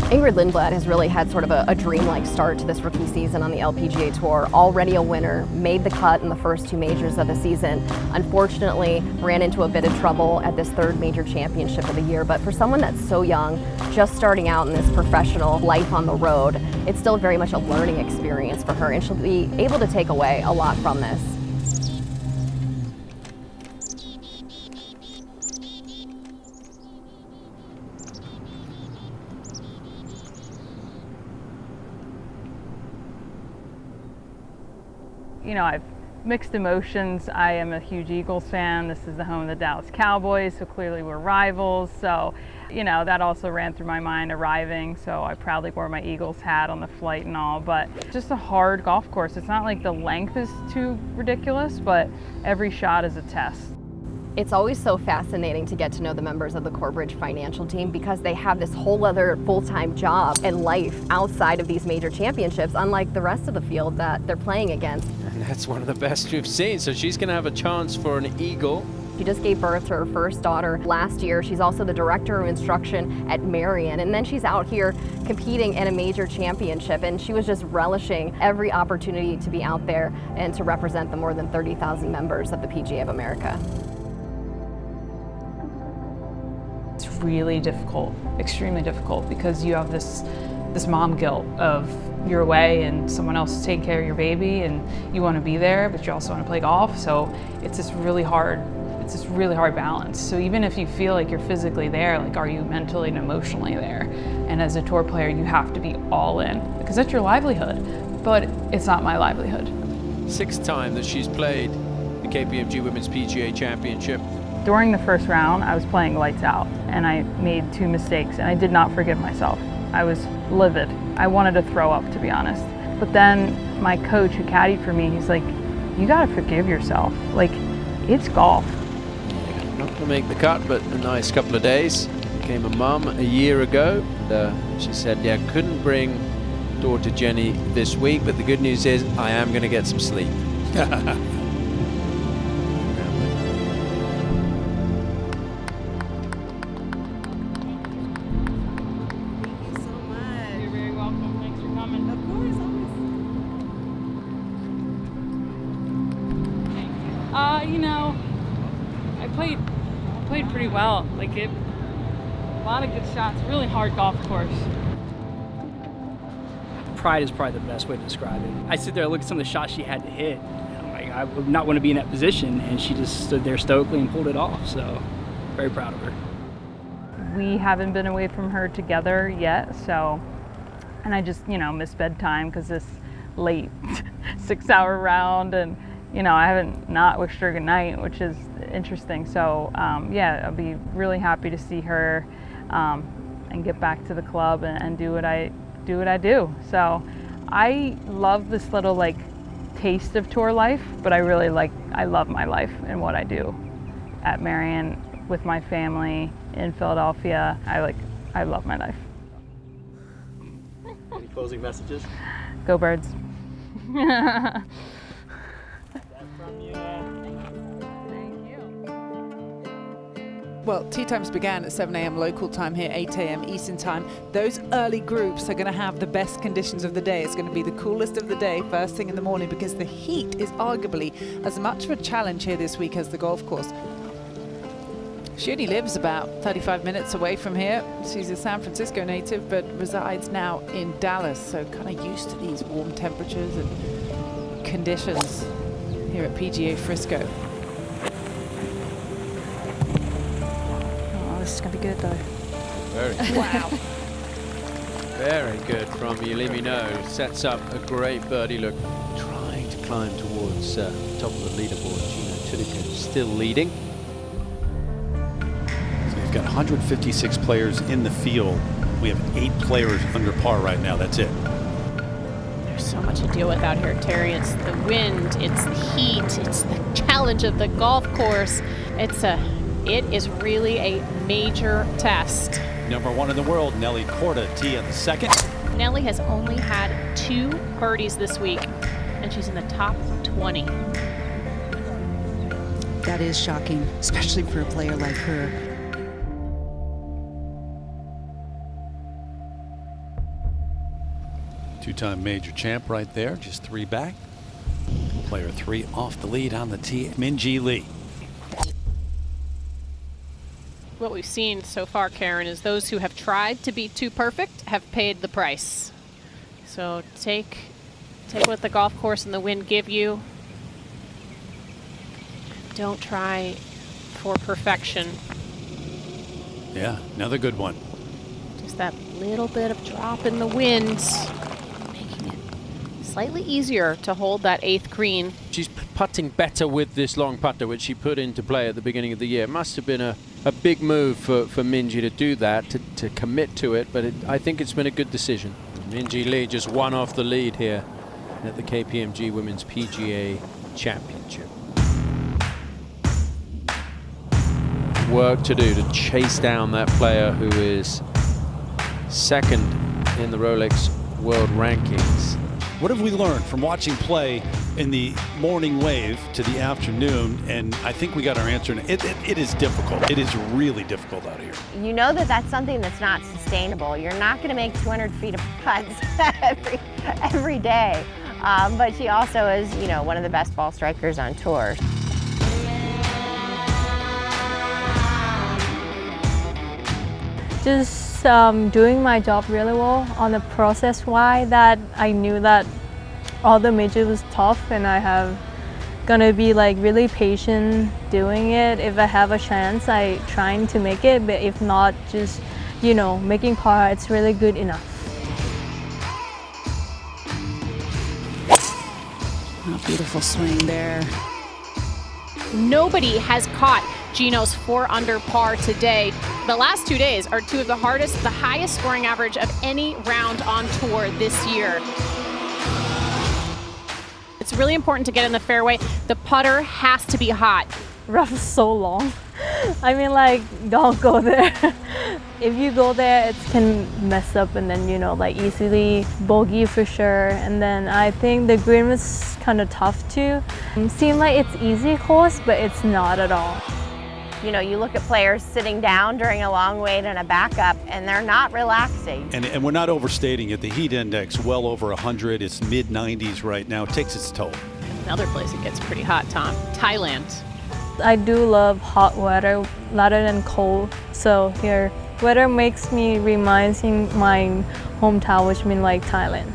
Ingrid Lindblad has really had sort of a dreamlike start to this rookie season on the LPGA Tour. Already a winner, made the cut in the first 2 majors of the season. Unfortunately, ran into a bit of trouble at this 3rd major championship of the year. But for someone that's so young, just starting out in this professional life on the road, it's still very much a learning experience for her, and she'll be able to take away a lot from this. You know, I've mixed emotions. I am a huge Eagles fan. This is the home of the Dallas Cowboys, so clearly we're rivals. So, you know, that also ran through my mind arriving, so I proudly wore my Eagles hat on the flight and all, but just a hard golf course. It's not like the length is too ridiculous, but every shot is a test. It's always so fascinating to get to know the members of the Corebridge financial team because they have this whole other full-time job and life outside of these major championships, unlike the rest of the field that they're playing against. And that's one of the best we've seen. So she's going to have a chance for an eagle. She just gave birth to her first daughter last year. She's also the director of instruction at Marion. And then she's out here competing in a major championship. And she was just relishing every opportunity to be out there and to represent the more than 30,000 members of the PGA of America. It's really difficult, extremely difficult, because you have this mom guilt of you're away and someone else is taking care of your baby and you want to be there, but you also want to play golf. So it's this really hard balance. So even if you feel like you're physically there, like, are you mentally and emotionally there? And as a tour player, you have to be all in because that's your livelihood, but it's not my livelihood. 6th time that she's played the KPMG Women's PGA Championship. During the first round, I was playing lights out and I made 2 mistakes and I did not forgive myself. I was livid. I wanted to throw up, to be honest. But then my coach who caddied for me, he's like, you gotta forgive yourself. Like, it's golf. Not going to make the cut, but a nice couple of days. Became a mum a year ago. She said, yeah, couldn't bring daughter Jenny this week, but the good news is I am going to get some sleep. You know, I played pretty well. Like a lot of good shots, really hard golf course. Pride is probably the best way to describe it. I sit there and look at some of the shots she had to hit. And I'm like, I would not want to be in that position, and she just stood there stoically and pulled it off. So, very proud of her. We haven't been away from her together yet, so, and I just, miss bedtime because this late 6-hour round, and I haven't not wished her good night, which is interesting. So yeah, I'll be really happy to see her and get back to the club and do what I do. So I love this little taste of tour life, but I love my life and what I do at Marion with my family in Philadelphia. I love my life. Any closing messages? Go Birds. Well, tee times began at 7 a.m. local time here, 8 a.m. Eastern time. Those early groups are going to have the best conditions of the day. It's going to be the coolest of the day first thing in the morning because the heat is arguably as much of a challenge here this week as the golf course. She only lives about 35 minutes away from here. She's a San Francisco native but resides now in Dallas, so kind of used to these warm temperatures and conditions here at PGA Frisco. This is going to be good, though. Very good. Wow. Very good from Yealimi Noh. Sets up a great birdie look. Trying to climb towards top of the leaderboard. Jeeno Thitikul still leading. So you've got 156 players in the field. We have 8 players under par right now. That's it. There's so much to deal with out here, Terry. It's the wind, it's the heat, it's the challenge of the golf course. It is really a major test. #1 in the world, Nelly Korda, tee on the 2nd. Nelly has only had 2 birdies this week, and she's in the top 20. That is shocking, especially for a player like her. Two-time major champ right there, just 3 back. Player 3 off the lead on the tee, Minjee Lee. What we've seen so far, Karen, is those who have tried to be too perfect have paid the price. So take what the golf course and the wind give you. Don't try for perfection. Yeah, another good one. Just that little bit of drop in the wind, making it slightly easier to hold that 8th green. She's putting better with this long putter, which she put into play at the beginning of the year. It must have been a big move for Minjee to do that, to commit to it, but I think it's been a good decision. Minjee Lee just one off the lead here at the KPMG Women's PGA Championship. work to do to chase down that player who is second in the Rolex World Rankings. What have we learned from watching play in the morning wave to the afternoon? And I think we got our answer. It is difficult. It is really difficult out here. You know that that's something that's not sustainable. You're not going to make 200 feet of putts every day. But she also is, you know, one of the best ball strikers on tour. Just doing my job really well on the process why that I knew that all the major was tough and I have gonna be like really patient doing it. If I have a chance, I trying to make it, but if not, just, you know, making par, it's really good enough. Oh, beautiful swing there. Nobody has caught Jeeno's 4 under par today. The last 2 days are two of the hardest, the highest scoring average of any round on tour this year. It's really important to get in the fairway. The putter has to be hot. Rough is so long. I mean, like, don't go there. If you go there, it can mess up and then, you know, like easily bogey for sure. And then I think the green was kind of tough too. It seemed like it's easy course, but it's not at all. You know, you look at players sitting down during a long wait and a backup, and they're not relaxing. And we're not overstating it. The heat index well over 100. It's mid-90s right now. It takes its toll. Another place it gets pretty hot, Tom, Thailand. I do love hot weather rather than cold. So here, weather makes me reminding my hometown, which means like Thailand.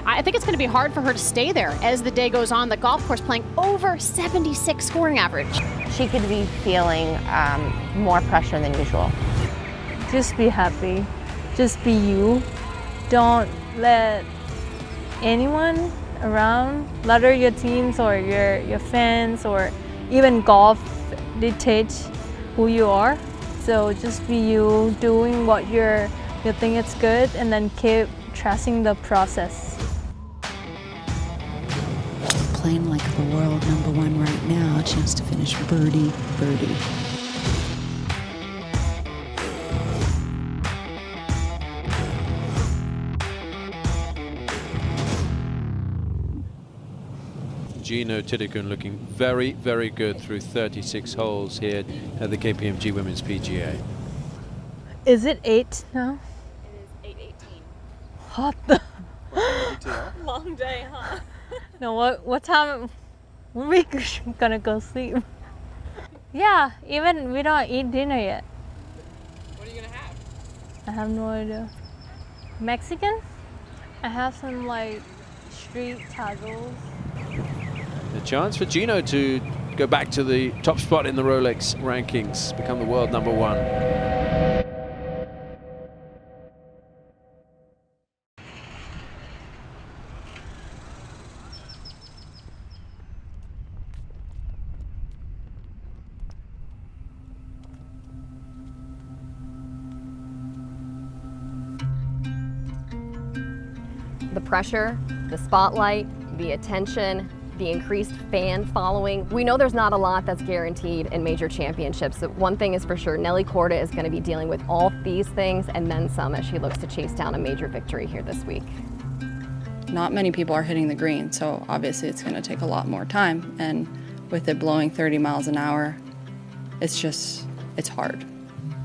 I think it's going to be hard for her to stay there as the day goes on. The golf course playing over 76 scoring average. She could be feeling more pressure than usual. Just be happy. Just be you. Don't let anyone around, whether your teams or your fans or even golf, dictate who you are. So just be you, doing what you think it's good, and then keep trusting the process. Playing like the world #1 right now. A chance to finish birdie, birdie. Jeeno Thitikul looking very, very good through 36 holes here at the KPMG Women's PGA. Is it 8 now? It is 8:18. What the? Long day, huh? No, what time are we gonna go sleep? Yeah, even we don't eat dinner yet. What are you gonna have? I have no idea. Mexican? I have some like street tacos. A chance for Jeeno to go back to the top spot in the Rolex rankings, become the world #1. The pressure, the spotlight, the attention, the increased fan following. We know there's not a lot that's guaranteed in major championships. So one thing is for sure, Nelly Korda is going to be dealing with all these things and then some as she looks to chase down a major victory here this week. Not many people are hitting the green, so obviously it's going to take a lot more time. And with it blowing 30 miles an hour, it's hard.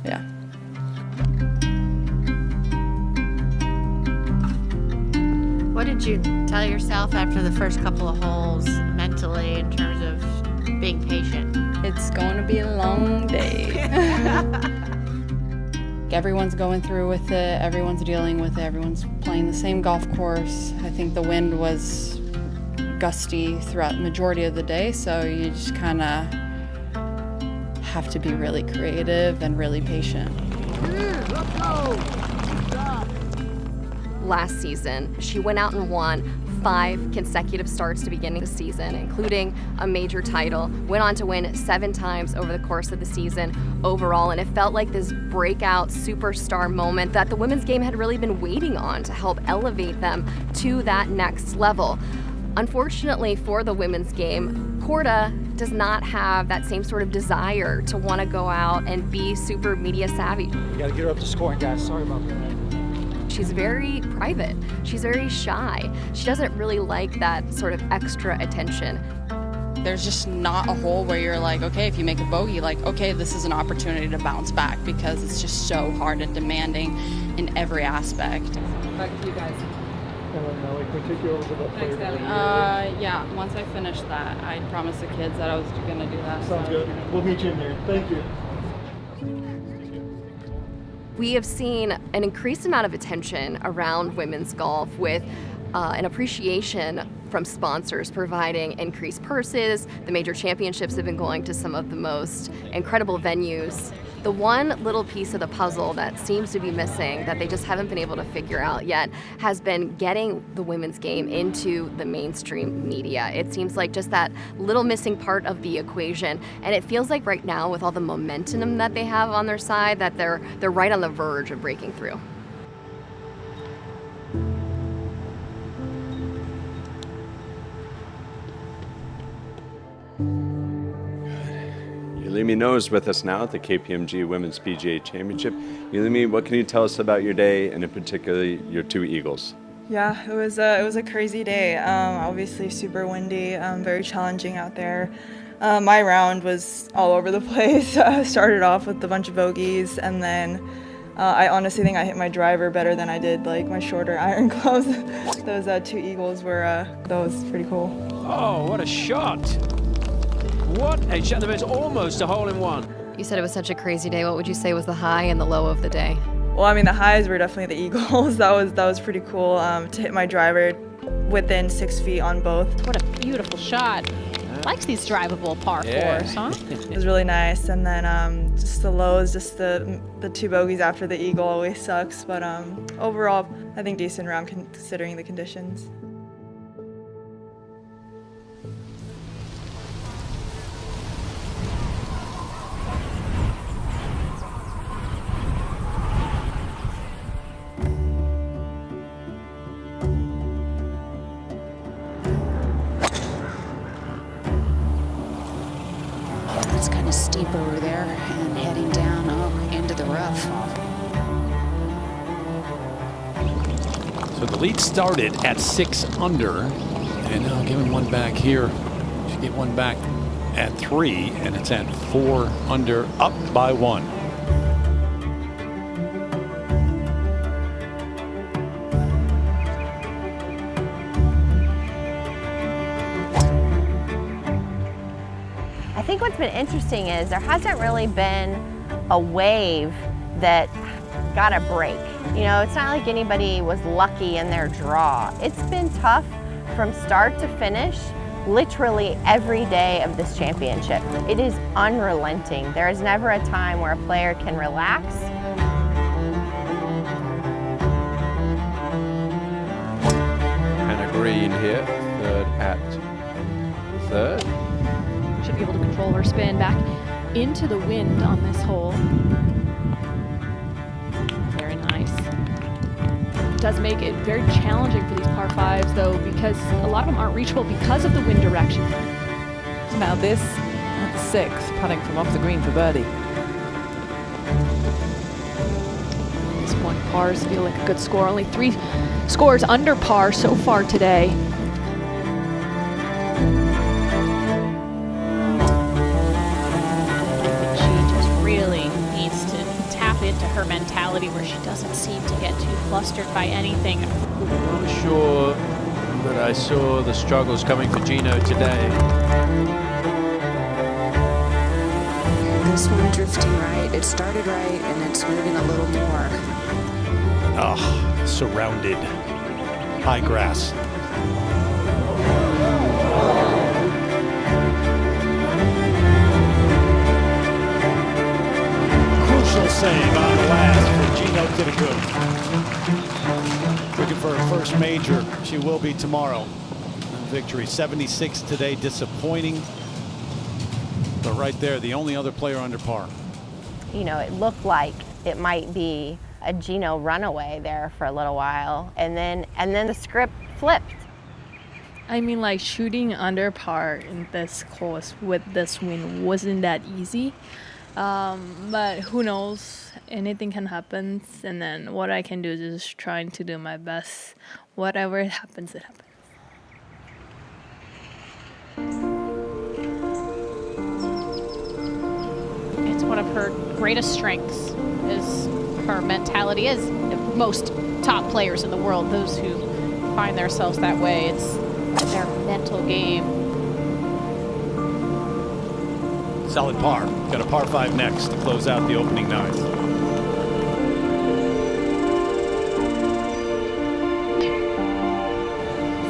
Yeah. What did you tell yourself after the first couple of holes mentally in terms of being patient? It's going to be a long day. Everyone's going through with it, everyone's dealing with it, everyone's playing the same golf course. I think the wind was gusty throughout the majority of the day, so you just kind of have to be really creative and really patient. Let's go! Last season, she went out and won 5 consecutive starts to beginning the season, including a major title, went on to win 7 times over the course of the season overall, and it felt like this breakout superstar moment that the women's game had really been waiting on to help elevate them to that next level. Unfortunately for the women's game, Korda does not have that same sort of desire to want to go out and be super media savvy. You got to get her up to scoring, guys. Sorry about that. She's very private. She's very shy. She doesn't really like that sort of extra attention. There's just not a hole where you're like, okay, if you make a bogey, like, okay, this is an opportunity to bounce back, because it's just so hard and demanding in every aspect. Back to you guys. Nelly, particularly about player of the year. Yeah, once I finish that, I promised the kids that I was going to do that. Sounds good. We'll meet you in there. Thank you. We have seen an increased amount of attention around women's golf with an appreciation from sponsors providing increased purses. The major championships have been going to some of the most incredible venues. The one little piece of the puzzle that seems to be missing, that they just haven't been able to figure out yet, has been getting the women's game into the mainstream media. It seems like just that little missing part of the equation, and it feels like right now, with all the momentum that they have on their side, that they're right on the verge of breaking through. Yealimi Noh is with us now at the KPMG Women's PGA Championship. Yealimi, what can you tell us about your day, and in particular your two eagles? Yeah, it was a crazy day. Obviously super windy, very challenging out there. My round was all over the place. I started off with a bunch of bogeys, and then I honestly think I hit my driver better than I did like my shorter iron clubs. Those two eagles were, that was pretty cool. Oh, what a shot! What a shot! There was almost a hole-in-one. You said it was such a crazy day. What would you say was the high and the low of the day? Well, I mean, the highs were definitely the eagles. That was pretty cool to hit my driver within 6 feet on both. What a beautiful shot. Likes these drivable par fours, huh? It was really nice. And then just the lows, just the two bogeys after the eagle always sucks. But overall, I think decent round considering the conditions. It's kind of steep over there and heading down into the rough. So the lead started at 6 under, and now giving one back here. Should get one back at 3, and it's at 4 under, up by 1. I think what's been interesting is there hasn't really been a wave that got a break. You know, it's not like anybody was lucky in their draw. It's been tough from start to finish, literally every day of this championship. It is unrelenting. There is never a time where a player can relax. And a green here, third at third. Should be able to control her spin back into the wind on this hole. Very nice. It does make it very challenging for these par fives though, because a lot of them aren't reachable because of the wind direction. Now this at 6, putting from off the green for birdie. At this point, pars feel like a good score. Only 3 scores under par so far today. Into her mentality where she doesn't seem to get too flustered by anything. I'm not sure that I saw the struggles coming for Jeeno today. This one drifting right. It started right, and it's moving a little more. Surrounded. High grass. Save on the last for Jeeno Thitikul. Looking for her first major. She will be tomorrow. Victory 76 today, disappointing. But right there, the only other player under par. You know, it looked like it might be a Jeeno runaway there for a little while, and then the script flipped. I mean, like shooting under par in this course with this wind wasn't that easy. But who knows? Anything can happen. And then what I can do is just trying to do my best. Whatever happens, it happens. It's one of her greatest strengths is her mentality, as most top players in the world, those who find themselves that way, it's their mental game. Solid par. Got a par 5 next to close out the opening 9.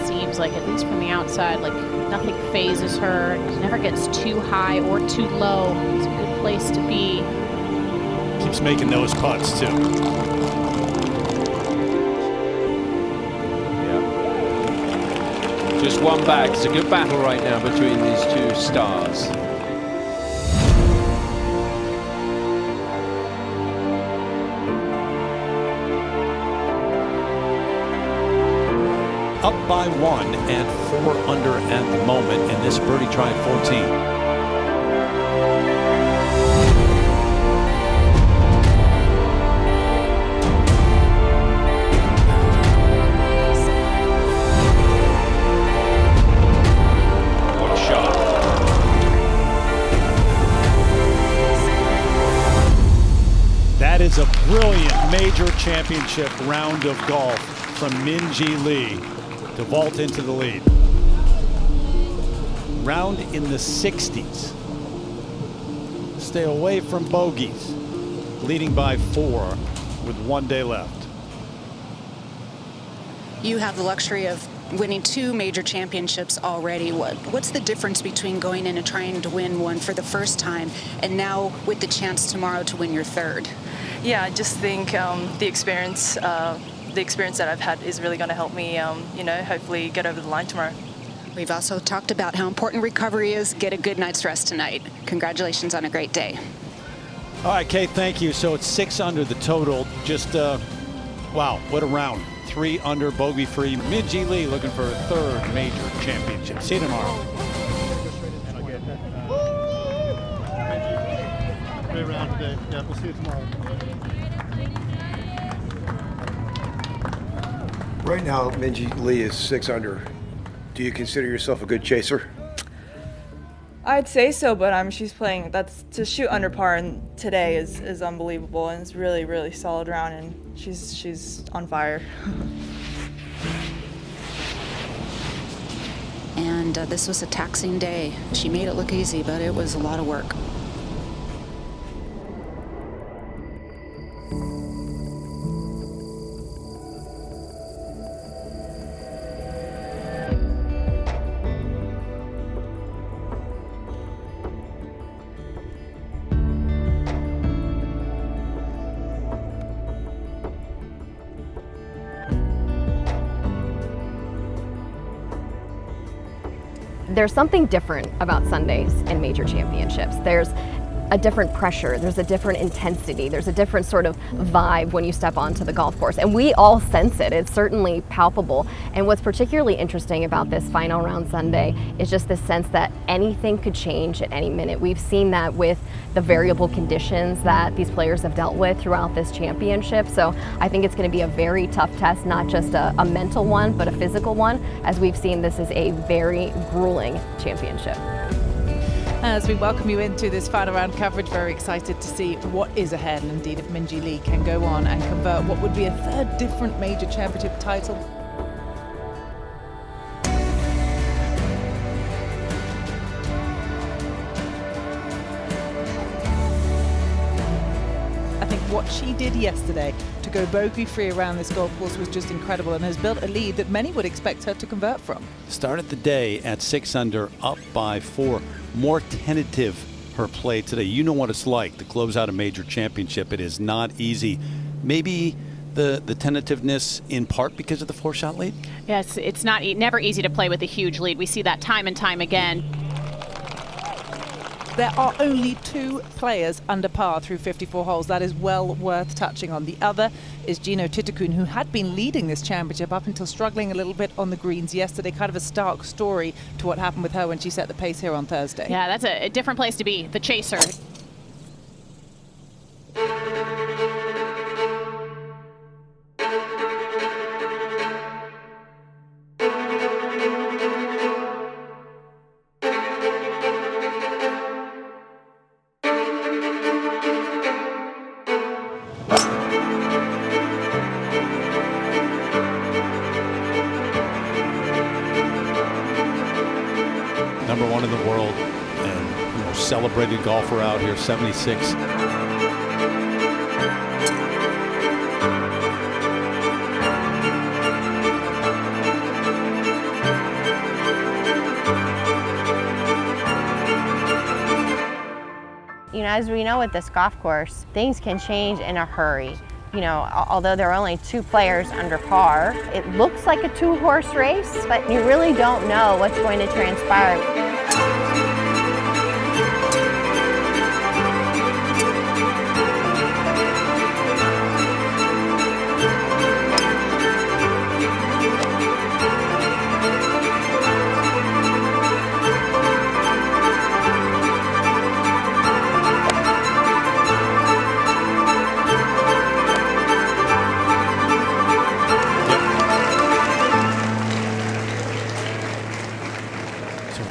Seems like, at least from the outside, like nothing phases her. It never gets too high or too low. It's a good place to be. Keeps making those putts, too. Yeah. Just one back. It's a good battle right now between these two stars. Up by 1 and 4 under at the moment, and this birdie try at 14. That is a brilliant major championship round of golf from Minjee Lee to vault into the lead. Round in the 60s. Stay away from bogeys. Leading by 4 with 1 day left. You have the luxury of winning 2 major championships already. What's the difference between going in and trying to win one for the first time and now with the chance tomorrow to win your 3rd? Yeah, I just think the experience that I've had is really going to help me, you know, hopefully get over the line tomorrow. We've also talked about how important recovery is. Get a good night's rest tonight. Congratulations on a great day. All right, Kate, thank you. So it's 6 under the total. Just, wow, what a round. 3 under, bogey-free. Minjee Lee looking for her 3rd major championship. See you tomorrow. Great round today. Yeah, we'll see you tomorrow. Right now, Minjee Lee is 6 under. Do you consider yourself a good chaser? I'd say so, but she's playing. To shoot under par and today is unbelievable, and it's really, really solid round, and she's on fire. And this was a taxing day. She made it look easy, but it was a lot of work. There's something different about Sundays in major championships. There's a different pressure, there's a different intensity, there's a different sort of vibe when you step onto the golf course, and we all sense it. It's certainly palpable. And what's particularly interesting about this final round Sunday is just this sense that anything could change at any minute. We've seen that with the variable conditions that these players have dealt with throughout this championship. So I think it's going to be a very tough test, not just a mental one, but a physical one. As we've seen, this is a very grueling championship. As we welcome you into this final round coverage, very excited to see what is ahead, and indeed if Minjee Lee can go on and convert what would be a 3rd different major championship title. I think what she did yesterday to go bogey-free around this golf course was just incredible, and has built a lead that many would expect her to convert from. Started the day at 6 under, up by 4. More tentative her play today. You know what it's like to close out a major championship. It is not easy. Maybe the tentativeness in part because of the 4-shot lead? Yes, it's never easy to play with a huge lead. We see that time and time again. There are only 2 players under par through 54 holes. That is well worth touching on. The other is Jeeno Thitikul, who had been leading this championship up until struggling a little bit on the greens yesterday. Kind of a stark story to what happened with her when she set the pace here on Thursday. Yeah, that's a different place to be, the chaser. Number 1 in the world and most celebrated golfer out here, 76. You know, as we know with this golf course, things can change in a hurry. You know, although there are only 2 players under par, it looks like a 2-horse race, but you really don't know what's going to transpire.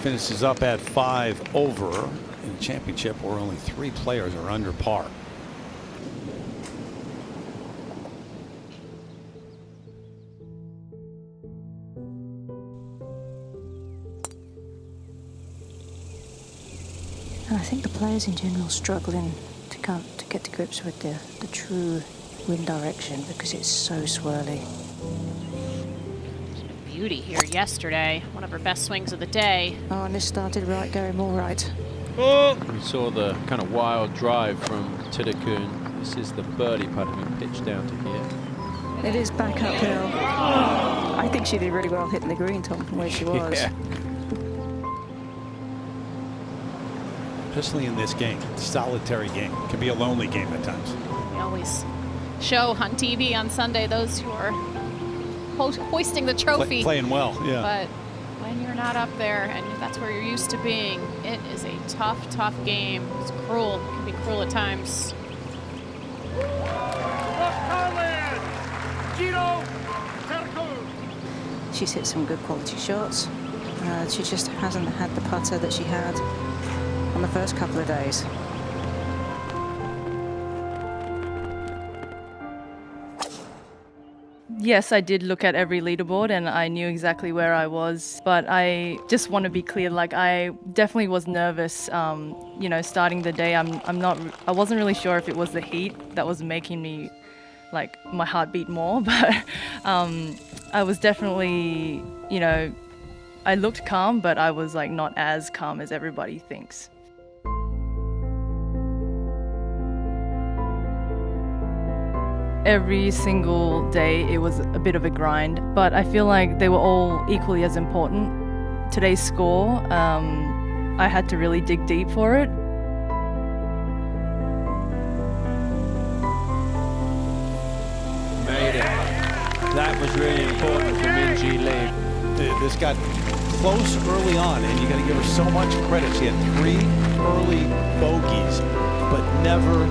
Finishes up at 5 over in the championship, where only 3 players are under par. And I think the players in general struggling to get to grips with the true wind direction because it's so swirly. Beauty here yesterday, one of her best swings of the day. Oh, and this started right, going all right. We saw the kind of wild drive from Thitikul. This is the birdie putt being pitched down to here. It is back uphill. I think she did really well hitting the green, Tom, from where she was. Yeah. Especially in this game, solitary game. It can be a lonely game at times. We always show on TV on Sunday those who are hoisting the trophy. Playing well, yeah. But when you're not up there and that's where you're used to being, it is a tough, tough game. It's cruel. It can be cruel at times. Jeeno Thitikul. She's hit some good quality shots. She just hasn't had the putter that she had on the first couple of days. Yes, I did look at every leaderboard and I knew exactly where I was, but I just want to be clear, like I definitely was nervous, you know, starting the day. I wasn't really sure if it was the heat that was making me, like, my heart beat more, but I was definitely, you know, I looked calm, but I was like not as calm as everybody thinks. Every single day it was a bit of a grind, but I feel like they were all equally as important. Today's score, I had to really dig deep for it. Made it. That was really important for Minjee Lee. This got close early on, and you got to give her so much credit. She had 3 early bogeys, but never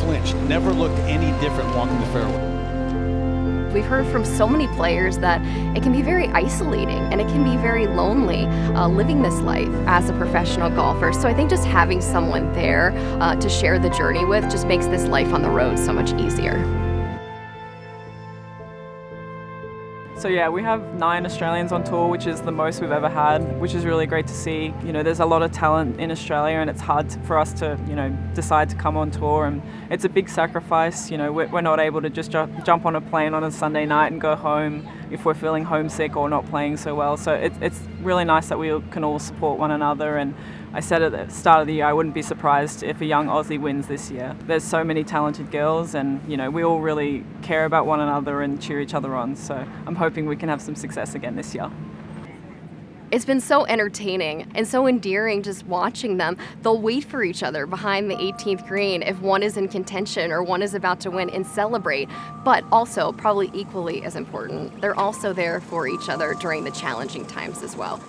flinched, never looked any different walking the fairway. We've heard from so many players that it can be very isolating and it can be very lonely living this life as a professional golfer. So I think just having someone there to share the journey with just makes this life on the road so much easier. So yeah, we have 9 Australians on tour, which is the most we've ever had, which is really great to see. You know, there's a lot of talent in Australia and it's hard for us to, you know, decide to come on tour, and it's a big sacrifice. You know, we're not able to just jump on a plane on a Sunday night and go home if we're feeling homesick or not playing so well. So it's really nice that we can all support one another, and I said at the start of the year I wouldn't be surprised if a young Aussie wins this year. There's so many talented girls, and you know, we all really care about one another and cheer each other on, so I'm hoping we can have some success again this year. It's been so entertaining and so endearing just watching them. They'll wait for each other behind the 18th green if one is in contention or one is about to win and celebrate. But also, probably equally as important, they're also there for each other during the challenging times as well.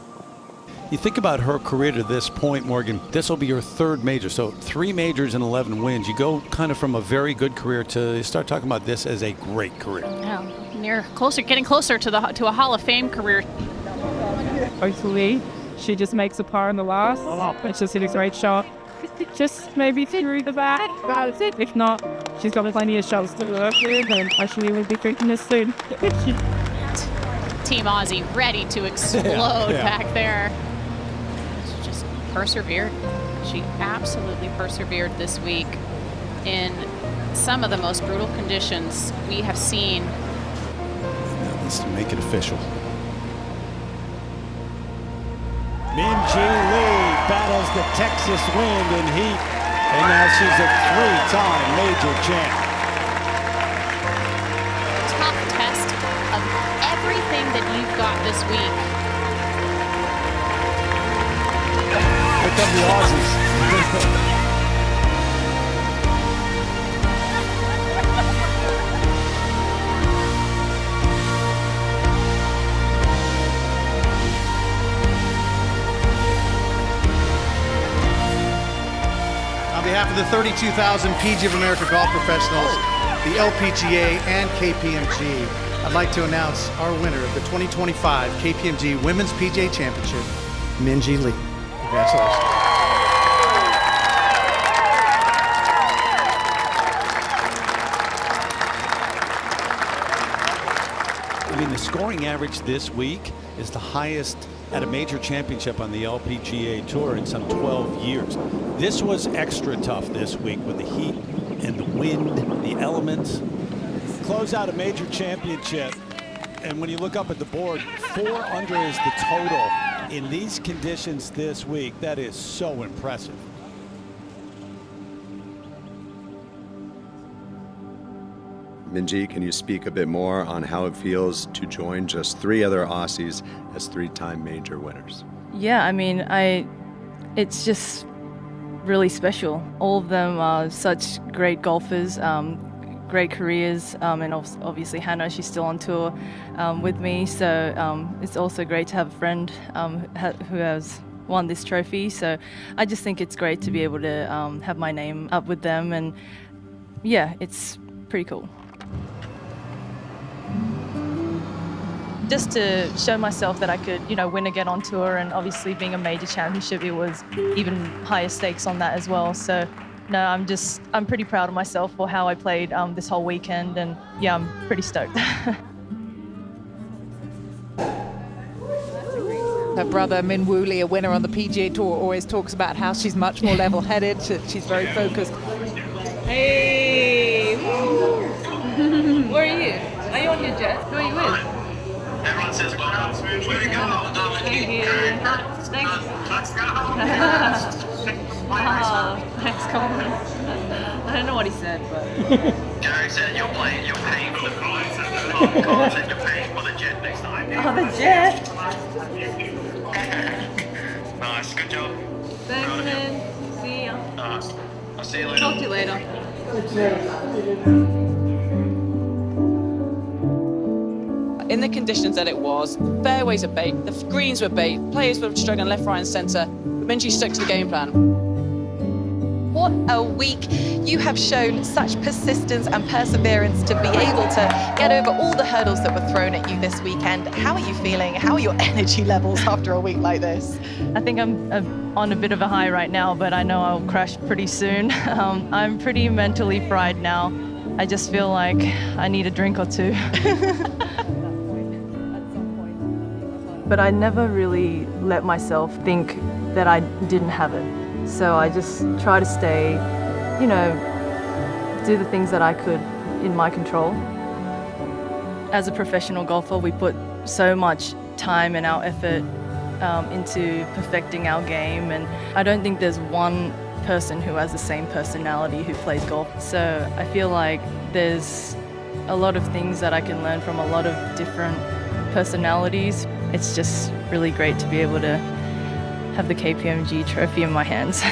You think about her career to this point, Morgan, this will be her third major. So 3 majors and 11 wins. You go kind of from a very good career to you start talking about this as a great career. Yeah, getting closer to a Hall of Fame career. Hopefully, she just makes a par in the last. It's just hit a great shot. Just maybe through the back. That's it. If not, she's got plenty of shots to work with, and actually we'll be drinking this soon. Team Aussie ready to explode back there. She just persevered. She absolutely persevered this week in some of the most brutal conditions we have seen. That needs to make it official. Minjee Lee battles the Texas wind and heat, and now she's a 3-time major champ. Tough test of everything that you've got this week. Here come the Aussies. On behalf of the 32,000 PGA of America golf professionals, the LPGA and KPMG, I'd like to announce our winner of the 2025 KPMG Women's PGA Championship, Minjee Lee. Congratulations. I mean, the scoring average this week is the highest at a major championship on the LPGA Tour in some 12 years. This was extra tough this week with the heat and the wind, the elements. Close out a major championship, and when you look up at the board, 4 under is the total in these conditions this week. That is so impressive. Minjee, can you speak a bit more on how it feels to join just 3 other Aussies as 3-time major winners? Yeah, I mean, it's just really special. All of them are such great golfers, great careers, and obviously Hannah, she's still on tour with me, so it's also great to have a friend who has won this trophy. So I just think it's great to be able to have my name up with them, and yeah, it's pretty cool. Just to show myself that I could, win again on tour, and obviously being a major championship, it was even higher stakes on that as well. So, no, I'm pretty proud of myself for how I played this whole weekend, and yeah, I'm pretty stoked. Her brother Minjee Lee, a winner on the PGA Tour, always talks about how she's much more level-headed. She's very focused. Hey! Where are you? Are you on your jet? Who are you with? Everyone says welcome. Way to go. Thank you. Thanks. Let's go. Thanks, Colin. I don't know what he said, but... Gary said you're paying for the car. Colin said you're paying for the jet next time. Oh, the jet? Nice, good job. Thanks, man. See ya. I'll see you later. Talk to you later. In the conditions that it was, fairways are bait, the greens were bait, players were struggling left, right and centre, but Minjee stuck to the game plan. What a week. You have shown such persistence and perseverance to be able to get over all the hurdles that were thrown at you this weekend. How are you feeling? How are your energy levels after a week like this? I think I'm on a bit of a high right now, but I know I'll crash pretty soon. I'm pretty mentally fried now. I just feel like I need a drink or two. But I never really let myself think that I didn't have it. So I just try to stay, do the things that I could in my control. As a professional golfer, we put so much time and our effort into perfecting our game, and I don't think there's one person who has the same personality who plays golf. So I feel like there's a lot of things that I can learn from a lot of different personalities. it's just really great to be able to have the KPMG trophy in my hands.